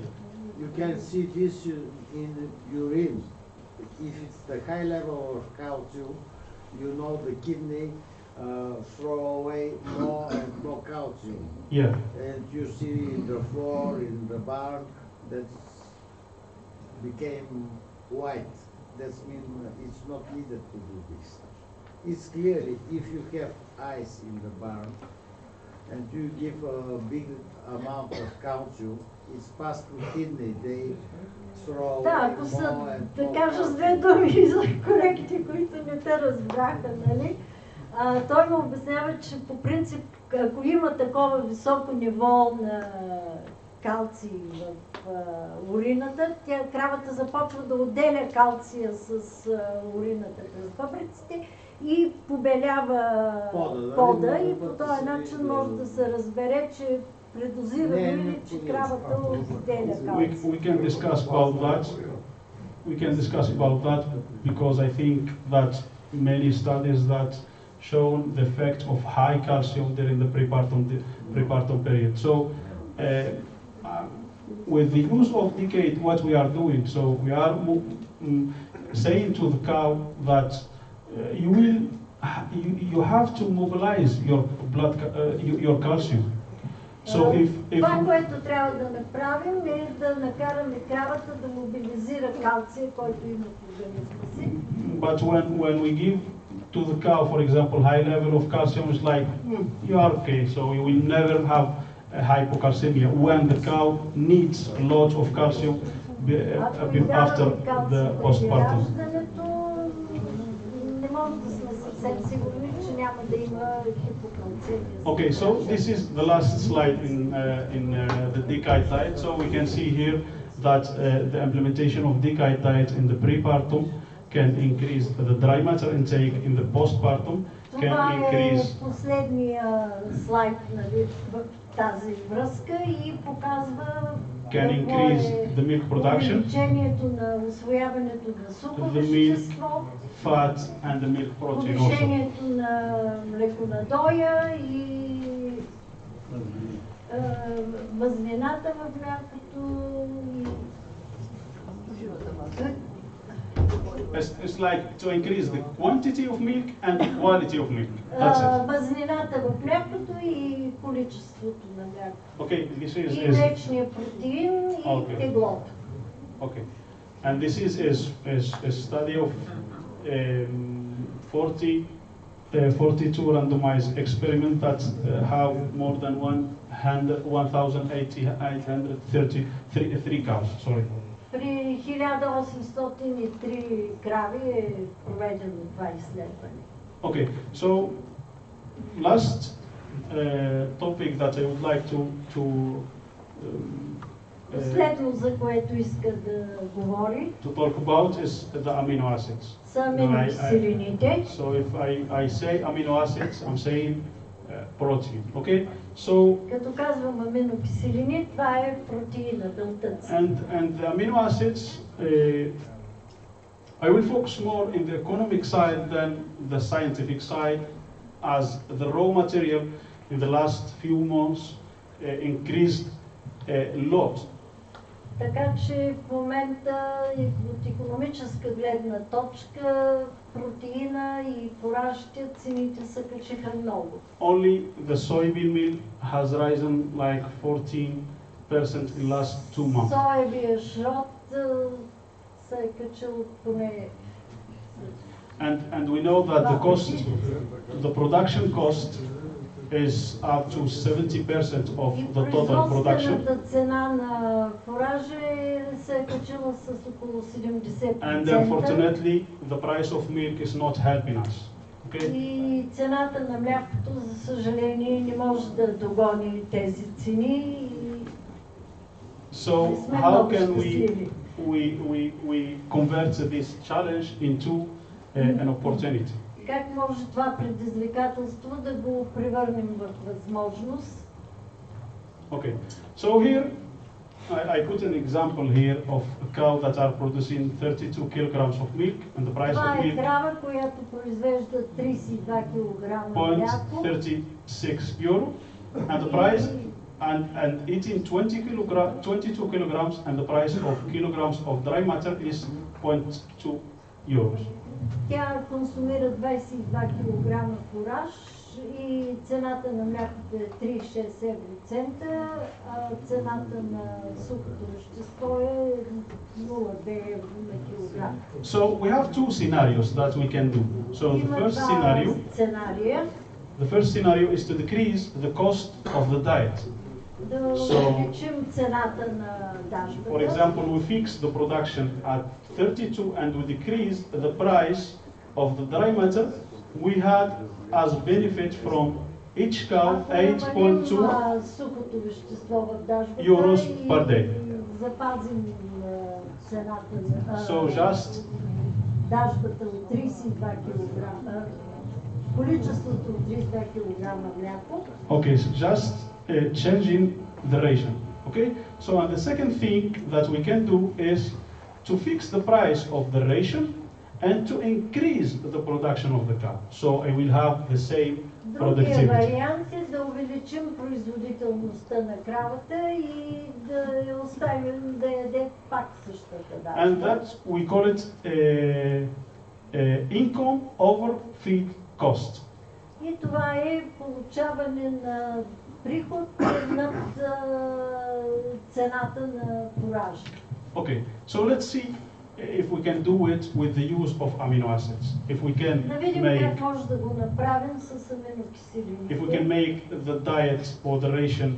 You can see this in the urine. If it's the high level of calcium, you know the kidney throw away more and more calcium. Yeah. And you see in the floor, in the barn, that became white. That means it's not needed to do this. It's clearly, if you have ice in the barn and you give a big amount of calcium, it's passed to kidney. They throw Да, away ако са, more and да more кажа с две calcium. думи за колегите, които не те разбраха, нали? Той му обяснява, че по принцип, ако има такова високо ниво на калций в урината, кравата започва да отделя калция с урината през бъбреците и побелява пода и по този начин може да се разбере, че предозирано или че кравата отделя калция. We can discuss about that. We can discuss about that because I think that many studies that show the effect of high calcium during the prepartum period. So with the use of decade, what we are doing, so we are saying to the cow that you have to mobilize your blood, your calcium. So if това, което трябва да направим, е да накараме кравата да мобилизира калция, който има в организма си. But when we give to the cow, for example, high level of calcium, it's like you are okay, so you will never have a hypocalcemia. When the cow needs a lot of calcium after the postpartum. Не може да сме съвсем сигурни, че няма да има хипокалцемия. Okay, so this is the last slide in the decade diet. So we can see here that the implementation of decade diet in the prepartum can increase the dry matter intake in the postpartum. Can increase. Това е последния слайд, нали, в тази връзка и показва Can increase the milk production. Увеличението на усвояването на сухо вещество, fat and the milk protein also. повишението на млеконадоя и мазнината в млякото It's like to increase the quantity of milk and the quality of milk. That's it. Мазнината в млякото и количеството на млякото. Okay, this И is млечния протеин и теглото. okay, and this is a study of 42 randomized experiment that have more than 1,833 cows. Sorry. При 1803 крави е проведено това изследване. Okay, so last topic that I would like to Последно, за което иска да говори, to talk about is the amino acids. са аминокиселините. So if I say amino acids, I'm saying protein. Okay, so Като казвам аминокиселини, това е протеина, белтъци. and the amino acids, I will focus more in the economic side than the scientific side, as the raw material in the last few months increased a lot. Така че в момента и от икономическа гледна точка протеина и фуражите цените се качиха много. Only the soybean meal has risen like 14% in last 2 months. Соевия шрот се е качил поне. And we know that the cost, the production cost is up to 70% of the total production. Производствената цена на фуража се е качила с около 70%. And unfortunately, the price of milk is not helping us. Okay? И цената на млякото, за съжаление, не може да догони тези цени. So how can we convert this challenge into an opportunity? Как може това предизвикателство да го превърнем в възможност? Okay, so here I put an example here of a cow that are producing 32 kilograms of milk, and the price Това of е milk крава, която произвежда 32 кг мляко. 0.36 euro, and the price and eating 22 kilograms, and the price of kilograms of dry matter is 0.2 euros. Тя консумира 22 кг фураж и цената на млякото е 3,6 евроцента, а цената на сухото вещество е 0,2 евро на килограм. So we have two scenarios that we can do. So Има два сценария. the first scenario is to decrease the cost of the diet. Да увеличим цената на дажбата. For example, we fix the production at 32 and we decrease the price of the dry matter. We had as benefit from each cow Ако намалим 8.2 сухото вещество в дажбата euros и per day. запазим цената So just дажбата от 32 кг, количеството от 32 кг мляко. okay, so just changing the ration. Okay, so and the second thing that we can do is to fix the price of the ration and to increase the production of the cow. So I will have the same Другия productivity. вариант е да увеличим производителността на кравата и да я оставим да яде пак същата And дажба. that we call it income over feed cost. И това е получаване на приход над цената на фуража. Okay, so let's see if we can do it with the use of amino acids. If we can Да видим make, как може да го направим с аминокиселините. if we can make the diet or the ration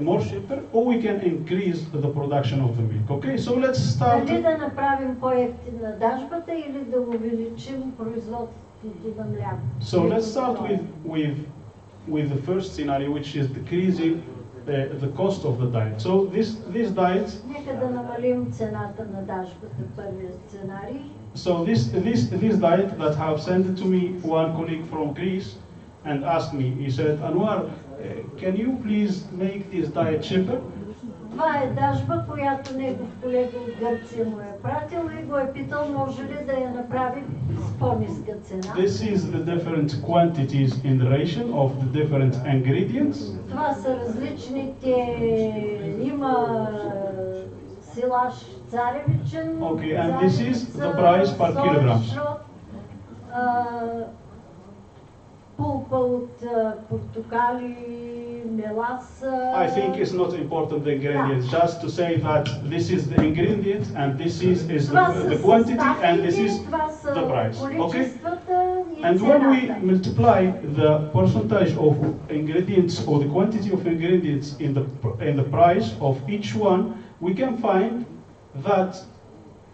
more cheaper, or we can increase the production of the milk. Okay, so let's start. Дали да направим по-евтина дажбата или да увеличим производството на мляко. So let's start with the first scenario, which is decreasing the cost of the diet. So this diet. Нека да намалим цената на дажбата, първият сценарий. So this diet that have sent to me one colleague from Greece and asked me, he said, Anouar, can you please make this diet cheaper? Това е дажба, която негов колега от Гърция му е пратил и го е питал, може ли да я направи с по-ниска цена. This is the different quantities in the ration of the different ingredients. Това са различните, има силаш царевичен, Okay, and this is the price per kilogram. Пулпа от портокали, меласа. I think it's not important the ingredients, just to say that this is the ingredients and this is the quantity and this is the price. Okay? And when we multiply the percentage of ingredients or the quantity of ingredients in the price of each one, we can find that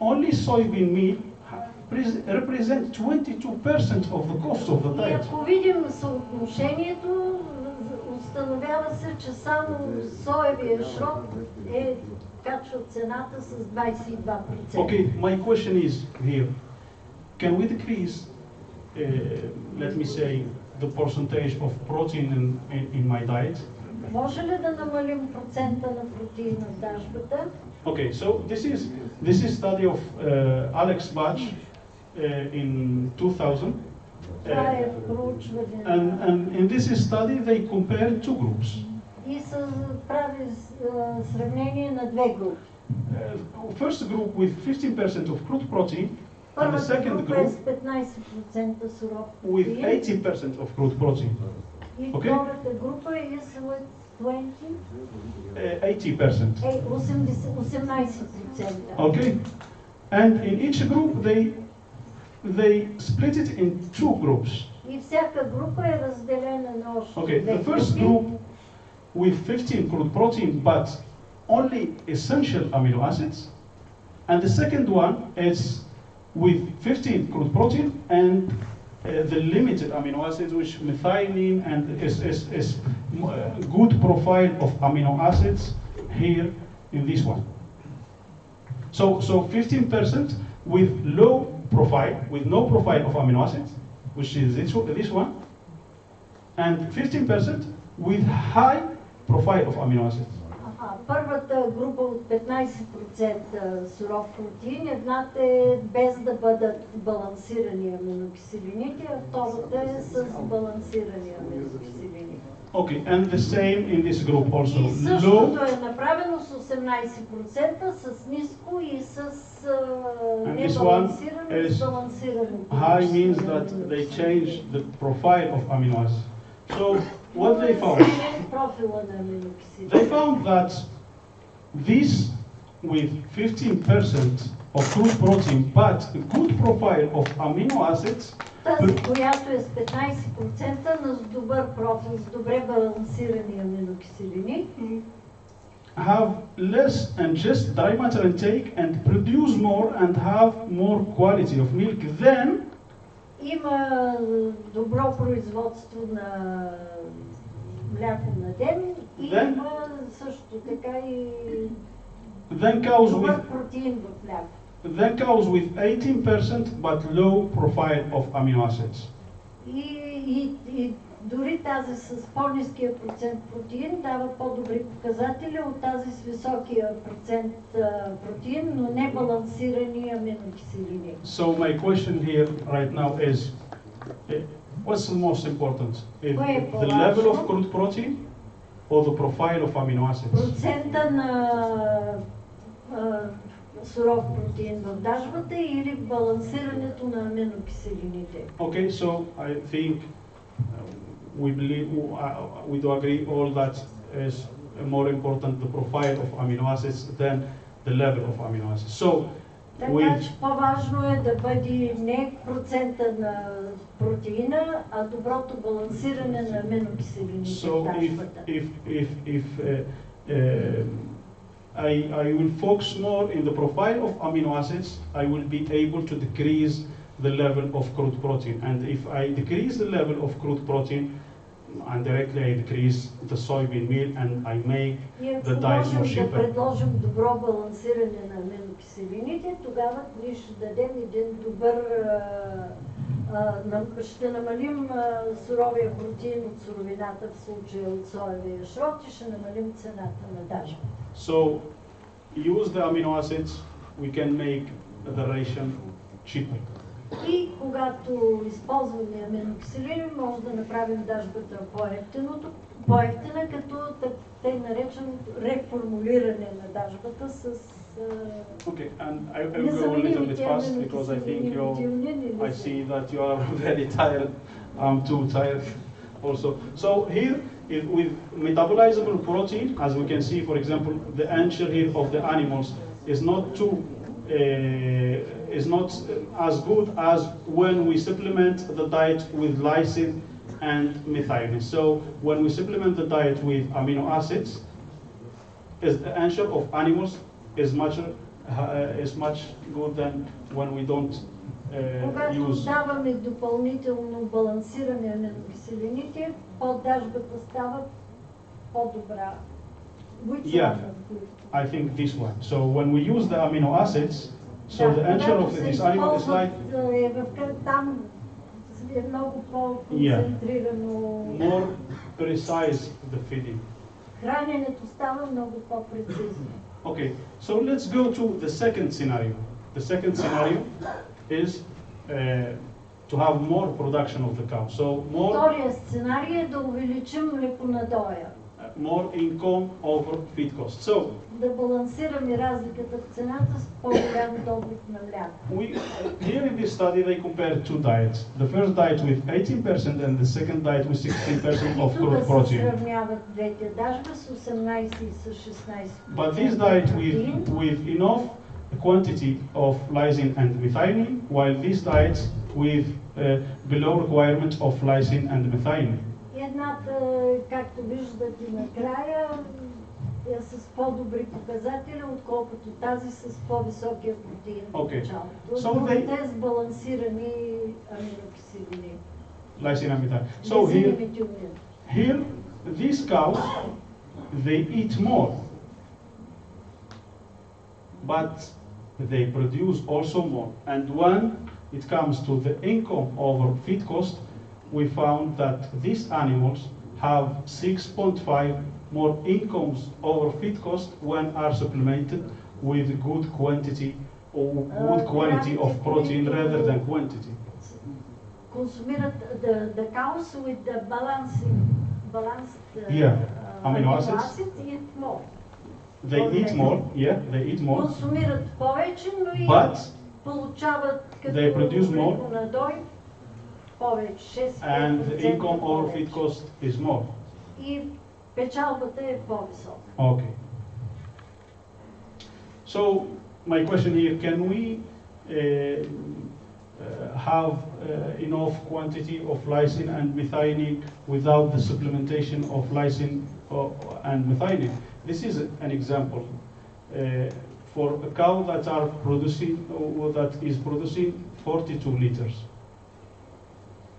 only soybean meal represent 22% of the cost of the И diet. ако видим съотношението, установява се, че само соевия шроб качва цената с 22%. Okay, my question is here, can we decrease, let me say, the percentage of protein in my diet? Може ли да намалим процента на протеина в дажбата? Okay, so this is study of Alex Batch in 2000. Това е проучване. And in this study they compared two groups. И се прави сравнение на две групи. First group with 15% of crude protein, and the Първата second група е group с 15% суров with протеин. 80% of crude protein. И Okay. втората група е с 80%. 18%. Okay, and in each group they split it in two groups. И всяка група е разделена на още Okay, две the first групи. group with 15 crude protein but only essential amino acids, and the second one is with 15 crude protein and the limited amino acids, which methionine and is good profile of amino acids here in this one. So 15% with low profile, with no profile of amino acids, which is this one, and 15% with high profile of amino acids. Първата група от 15% суров протеин, едната е без да бъдат балансирани аминокиселините, а втората е с балансирани аминокиселини. Okay, and the same in this group also. И същото Low, е направено с 18%, с ниско и с небалансирано и с балансирано. high means that they change the profile of amino acids. So what they found? Профила на аминокиселини. They found that this with 15% of crude protein but good profile of amino acids Тази, която е с 15%, но с добър профил, с добре балансирани аминокиселини, have less and just dry matter intake and produce more and have more quality of milk than има добро производство на мляко на ден и има също така и добър протеин в мляко. Then cows with 18% but low profile of amino acids. И дори тази с по-ниския процент протеин дава по-добри показатели от тази с високия процент протеин, но не балансирани аминокиселини. So my question here right now is, what's the most important? The level of crude protein or the profile of amino acids? Процента на суров протеин в дажбата или балансирането на аминокиселините. Okay, so I think we do agree all that is more important the profile of amino acids than the level of amino acids. So така че по-важно е да бъде не процента на протеина, а доброто балансиране на аминокиселините в дажбата. I will focus more in the profile of amino acids, I will be able to decrease the level of crude protein. And if I decrease the level of crude protein, indirectly I decrease the soybean meal and I make the diet more cheaper. cheaper. Да предложим добро балансиране на аминокиселините, тогава ние ще дадем един добър, ще намалим суровия протеин от суровината, в случая от соевия шрот, и ще намалим цената на дажбата. So use the amino acids, we can make the ration cheaper. И когато използваме аминокиселини, може да направим дажбата по-евтина, като тъй наречено реформулиране на дажбата с Okay, and I will go a little bit fast because I think I see that you are very tired. I'm too tired also. So here, with metabolizable protein, as we can see, for example, the anchor here of the animals is not as good as when we supplement the diet with lysine and methionine. So when we supplement the diet with amino acids, the anchor of animals is much good than when we don't Когато даваме допълнително балансиране на аминокиселините, дажбата става по-добра. Yeah, I think this one. So when we use the amino acids, so the anchor of this animal is like там е много по-концентрирано. More precise the feeding. Храненето става много по-прецизно. Okay, so let's go to the second scenario. The second scenario is to have more production of the cow. So more. Втория сценарий е да увеличим млеконадоя. More income over feed cost. So да балансираме разликата в цената с по-голям добив на мляко. Here in this study they compared two diets. The first diet with 18% and the second diet with 16% of crude protein. Тук се сравняват двете дажба с 18 и с 16%. But this diet with enough quantity of lysine and methionine, while this diet with below requirements of lysine and methionine. Едната, както виждате накрая, е с по-добри показатели, отколкото тази с по-високия протеин в началото. Другата е с балансирани аминокиселини. Lysine and methionine. So here, these cows, they eat more, but they produce also more. And when it comes to the income over feed cost, we found that these animals have 6.5 more incomes over feed cost when are supplemented with good quantity or good quality of protein rather than quantity. Consumirat the cows with the balanced amino acids eat more. They eat more, they eat more. Консумират повече, но и получават като they produce more. And the income over feed cost is more. И печалбата е по-висока. Okay. So my question here: can we have enough quantity of lysine and methionine without the supplementation of lysine and methionine? This is an example for a cow that is producing 42 liters.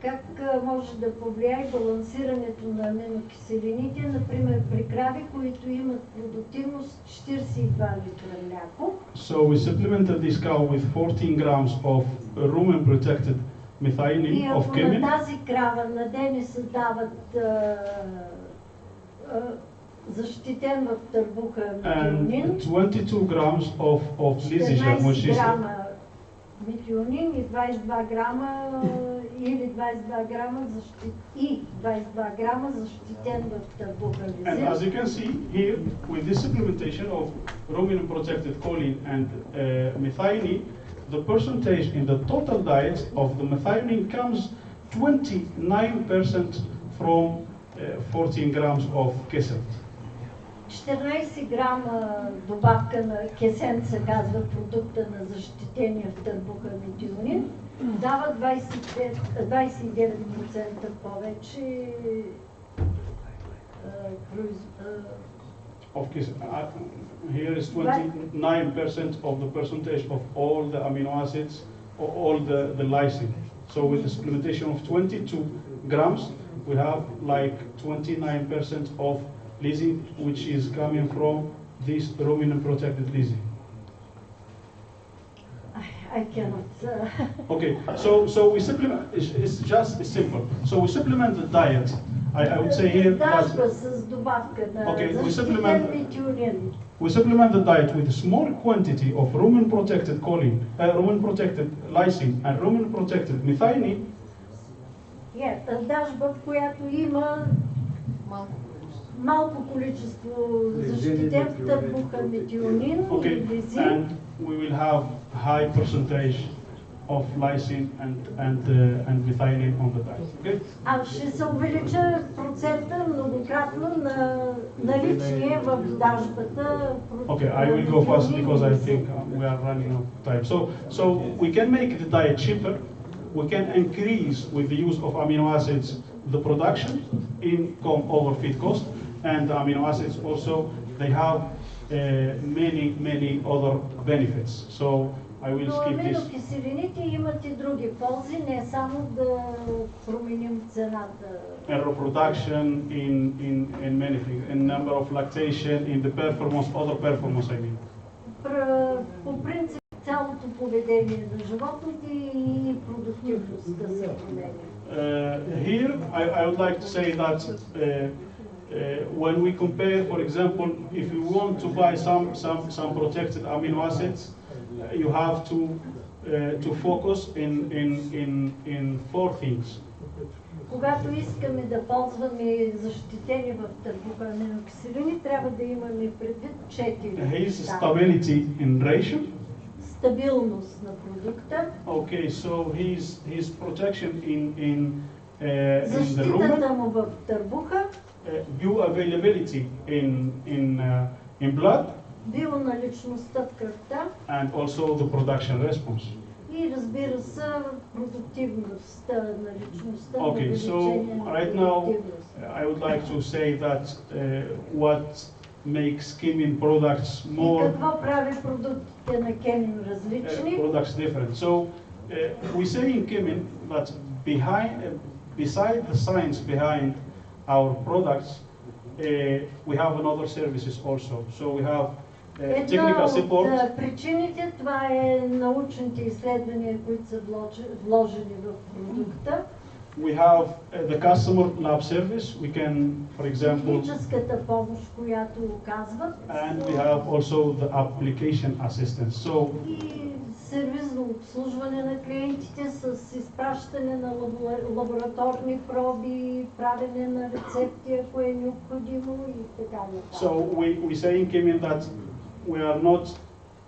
Как може да повлияе балансирането на аминокиселините, например при крави, които имат продуктивност 42 литра мляко. So we supplemented this cow with 14 grams of rumen protected methionine И of ако Kemin. на тази крава на ден се дават защитен в търбуха метионин, And 22 grams of lysine, which 14 is грама метионин и 22 грама или 22 грама и 22 грама защитен в търбуха and as лизин. you can see here, with this supplementation of rumen protected choline and methionine, the percentage in the total diet of the methionine comes 29% from 14 grams of keselt. 14 грама добавка на кесен, се казва продукта на защитения в търбуха метионин, дава 29% повече Of keselt. Here is 29% of the percentage of all the amino acids or all the lysine. So with the supplementation of 22 grams, we have like 29% of lysine, which is coming from this ruminant protected lysine. I cannot. Okay, so we supplement. It's just simple. So we supplement the diet. I would say here Дажба that с добавка на Okay, we защитен supplement- метионин. we supplement the diet with a small quantity of rumen protected choline, rumen protected lysine, and rumen protected methionine. Дажба, в която има малко количество защитен в търбуха метионин Okay, и лизин. and we will have high percentage of lysine and methionine on the diet. Okay. А ще се увелича процента многократно на наличие в дажбата. Okay, I will go fast because I think we are running out of time. So we can make the diet cheaper. We can increase with the use of amino acids the production income over feed cost, and the amino acids also they have many other benefits. So I will Но skip this. аминокиселините имат и други ползи, не само да променим цената. In reproduction, in many things, in number of lactation, in the performance, other performance I mean. По принцип цялото поведение на животните и продуктивността се променя. Here, I would like to say that when we compare, for example, if you want to buy some protected amino acids, you have to focus in four things. Когато искаме да ползваме защитени в търбуха аминокиселини, трябва да имаме предвид 4 His неща. stability in ration. Стабилност на продукта, Okay, so his protection in the rumen, защитата му в търбуха, bioavailability in blood, бионаличността в кръвта and also the production response. и разбира се продуктивността на личността. Okay, so увеличение на right now продуктивност. I would like to say that what makes Kemin products И more какво прави продуктите на Kemin различни? products different. So we say in Kemin that beside the science behind our products, we have another services also. So we have technical Една support. от причините, това е научните изследвания, които са вложени в продукта. We have the customer lab service. We can, for example, Техническата помощ, която оказват. and we have also the application assistance. So И сервизно обслужване на клиентите с изпращане на лабораторни проби, правене на рецепти, ако е необходимо и така нататък. So we say in Kemin that we are not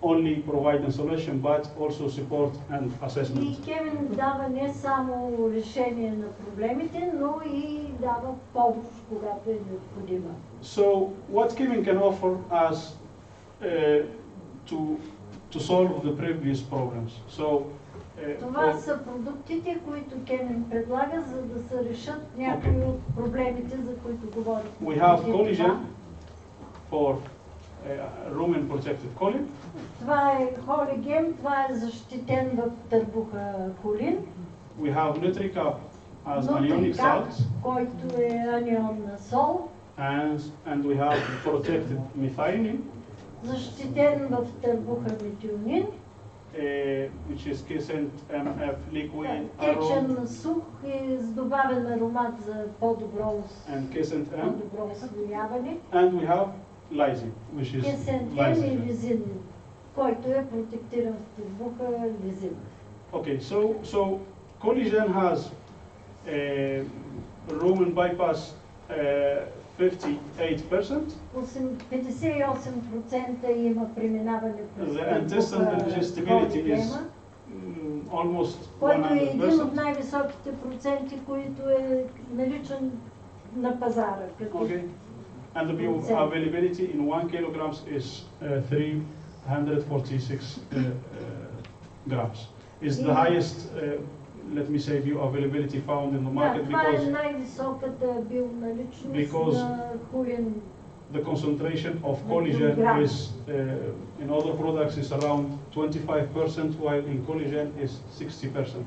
only providing solution, but also support and assessment. И Kemin дава не само решение на проблемите, но и дава помощ, когато е необходима. So what Kemin can offer us to solve the previous problems. So Това са продуктите, които Kemin предлага, за да се решат някои от проблемите, за които говорих. we have collagen for rumen protected choline. Това е холиген, това е защитен в търбуха холин. We have NutriCap as anionic Нутрикап, salts, който е анионна сол, and we have protected methionine, защитен в търбуха метионин, which is kissant MF liquid течен aroma, сух и с добавен аромат за по-добро and kissant M, освояване. and we have lysine, which is Кесентен и lysine. лизин, който е протектиран в търбуха лизин. Okay, so collagen has a rumen bypass 58%. 58% има преминаване през The intestinal digestibility is almost който е един 100%. от най-високите проценти, които е наличен на пазара. Като Okay, and the bioavailability in 1 kilograms is 346 grams. Is the highest, let me say, bioavailability found in the да, market това е because най-високата бионаличност because на хуен. the concentration of collagen is in other products is around 25%, while in collagen is 60%.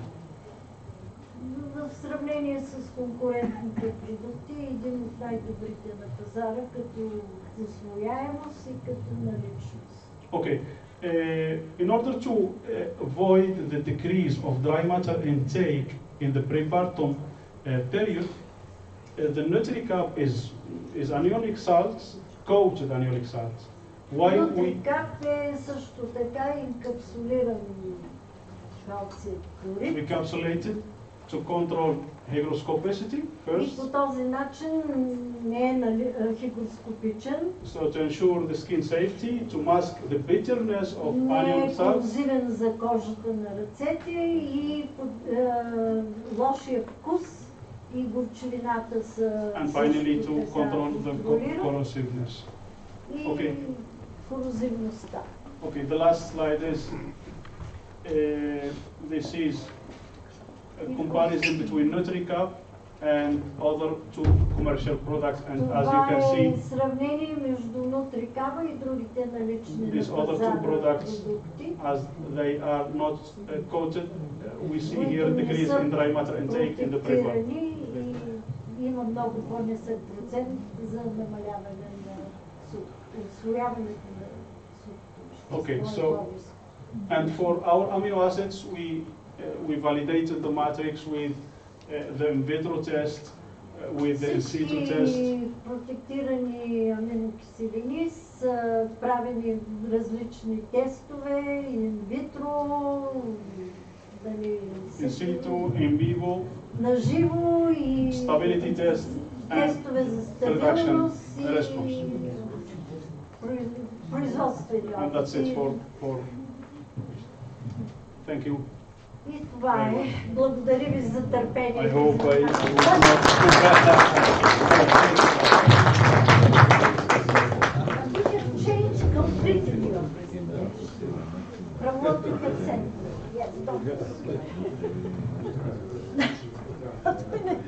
В сравнение с конкурентните продукти е един от най-добрите на пазара като усвояемост и като наличност. Okay. In order to avoid the decrease of dry matter intake in the prepartum period, the NutriCap is anionic salts, coated anionic salts. Why we Нутрикап е също така инкапсулиран калциев хлорид. encapsulated to control hygroscopicity И first, по този начин не е хигроскопичен, so to ensure the skin safety, to mask the bitterness of не anionic е salts, корозивен за кожата на ръцете и лошия вкус и горчивината са and finally също to така control the контролиран corrosiveness. и Okay. корозивността. Okay, the last slide is this is a comparison between NutriCap and other two commercial products, and as you Това can е see, сравнение между Нутрикава и другите налични на these other two пазара products, продукти. as they are not coated, we see които here не decrease са in dry matter intake in the prepared. протектирани и има много по-нисък процент за намаляване на усвояването на сухото. Okay, and for our amino acids, we validated the matrix with the in vitro test, with the in situ test. Всички протектирани аминокиселини са правени различни тестове, инвитро, In situ, in vivo, на живо и stability test, and тестове за production стабилност и response. производствени And that's it опити. for. Thank you. И това е. Благодаря ви за I търпението. hope I was We have changed completely your presentation. From what you have said. Yes, doctor.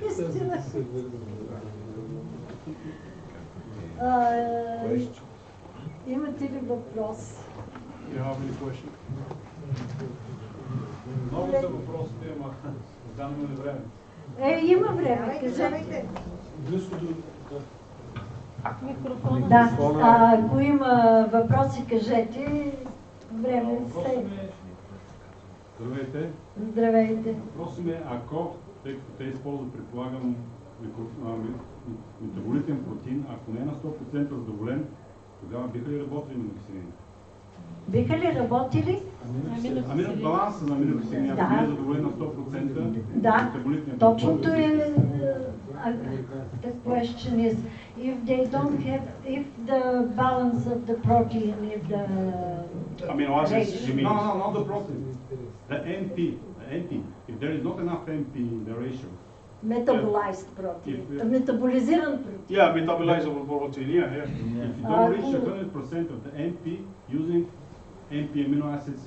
Наистина. Имате ли въпрос? You have any question? Много са въпросите, ама знам ли време? Има време, кажете. Близко до... Да, ако има въпроси, кажете. Време след. Здравейте. Здравейте. Въпросът ми е, ако, тъй като те използват, предполагам, метаболитен протеин, ако не е на 100% задоволен, тогава биха ли работили аминокиселини? Биха ли работили? Балансът на аминокиселини, ако не е задоволен на 100%, Да, метаболитен точното е. The question is, if they don't have, if the balance of the protein, if the Amino acids, you mean? No, not the protein. The NP. If there is not enough NP in the ratio, metabolized protein, metaboliziran protein. Yeah, metabolizable protein. Yeah. if you don't reach 100% of the NP using NP amino acids,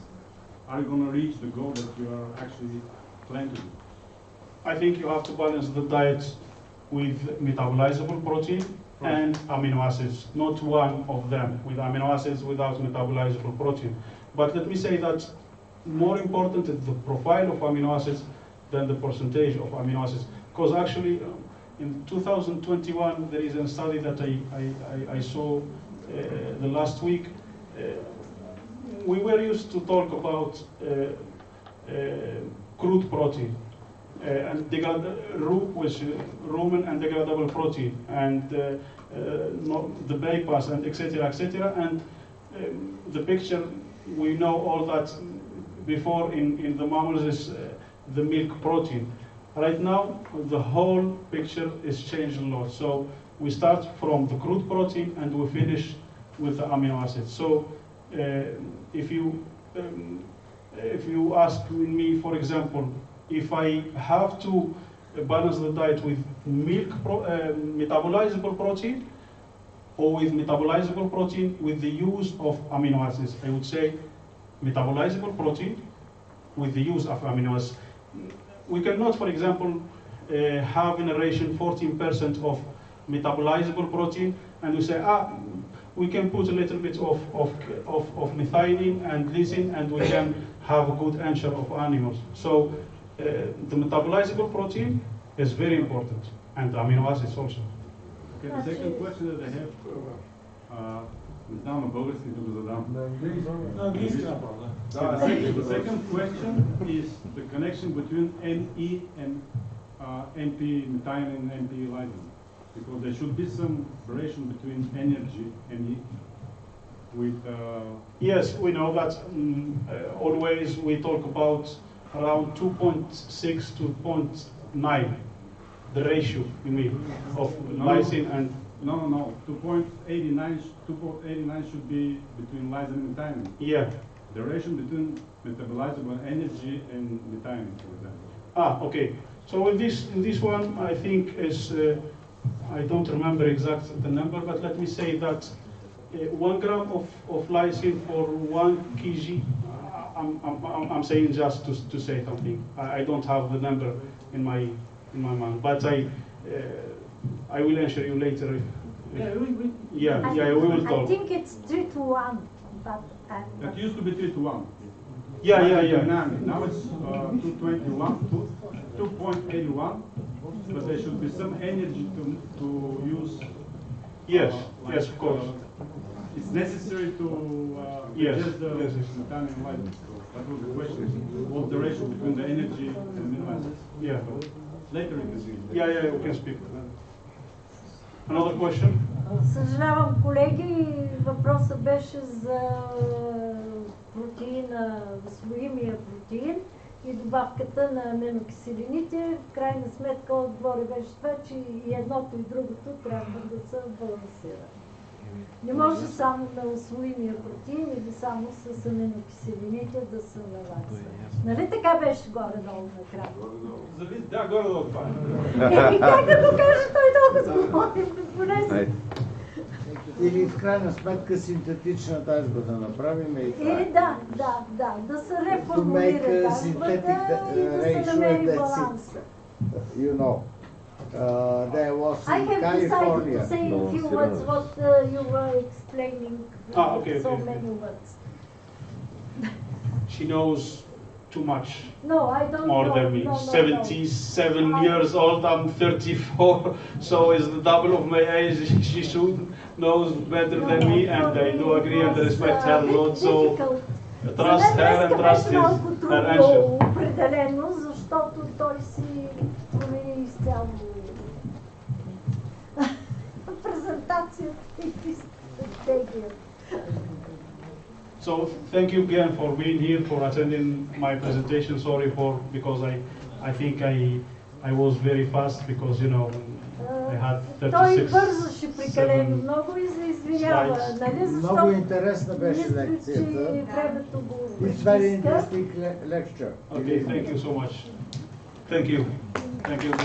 are you going to reach the goal that you are actually trying to do? I think you have to balance the diet with metabolizable protein and amino acids, not one of them, with amino acids without metabolizable protein. But let me say that more important is the profile of amino acids than the percentage of amino acids. Because actually, in 2021, there is a study that I saw the last week. We were used to talk about crude protein and which rumen and degradable protein, and the bypass, and etc. etc. And the picture, we know all that before in the mammals is the milk protein. Right now, the whole picture is changed a lot. So we start from the crude protein and we finish with the amino acids. So if you ask me, for example, if I have to balance the diet with milk metabolizable protein or with metabolizable protein with the use of amino acids, I would say metabolizable protein with the use of amino acids. We cannot, for example, have in a ration 14% of metabolizable protein, and we say, we can put a little bit of methionine and lysine, and we can have a good answer of animals. So the metabolizable protein is very important, and amino acids also. Okay, the second question that I have, не знам на български да го задам. The second question is the connection between NE and NP methionine and NP lysine, because there should be some relation between energy NE with. Yes, we know that always we talk about around 2.6 to 0.9, the ratio, you mean, of lysine and. No. 2.89 should be between lysine and methionine. Yeah. The relation between metabolizable energy and methionine, for example. Okay. So in this one, I think is I don't remember exact the number, but let me say that 1 gram of lysine for 1 kg. I'm saying just to say something. I don't have the number in my mind, but I will answer you later. We will talk. I think it's 3 to 1, but that used to be 3 to 1. Yeah. Now it's 2.81, but there should be some energy to use. Yes, of course. It's necessary to adjust the methionine and lysine. So that was the question. What's the ratio between the energy and amino acids? Yeah. Later you can see. Yeah, we can speak. Another question? Съжалявам, колеги, въпросът беше за протеина, възслоимия протеин и добавката на аминокиселините. В крайна сметка отговорът беше това, че и едното и другото трябва да са балансирани. Не може само на усвоимия протеин или само с аминокиселините да се наваксва. Нали така беше горе-долу накрая? Да, горе-долу това. Как да го каже той толкова говорим, господи? Или в крайна сметка синтетичната азбука да направим и това. Да се реформулира азбука и да се намери баланса. You know. There was in I have California. decided to say a few words what you were explaining. Okay. Many words. She knows too much. No, I don't more know. than me. No. 77 years old, I'm 34, so it's the double of my age. She should knows better than me, and I do agree and respect her a lot. So trust her and trust her answer. Определено, защото той си промени изцяло презентацията и стратегията. So thank you again for being here, for attending my presentation. Sorry because I think I was very fast because I had 36 Той бързаше прекалено много и се извинява, нали? Много интересна беше лекцията. Времето го It's very interesting lecture. Okay, thank you so much. Thank you again.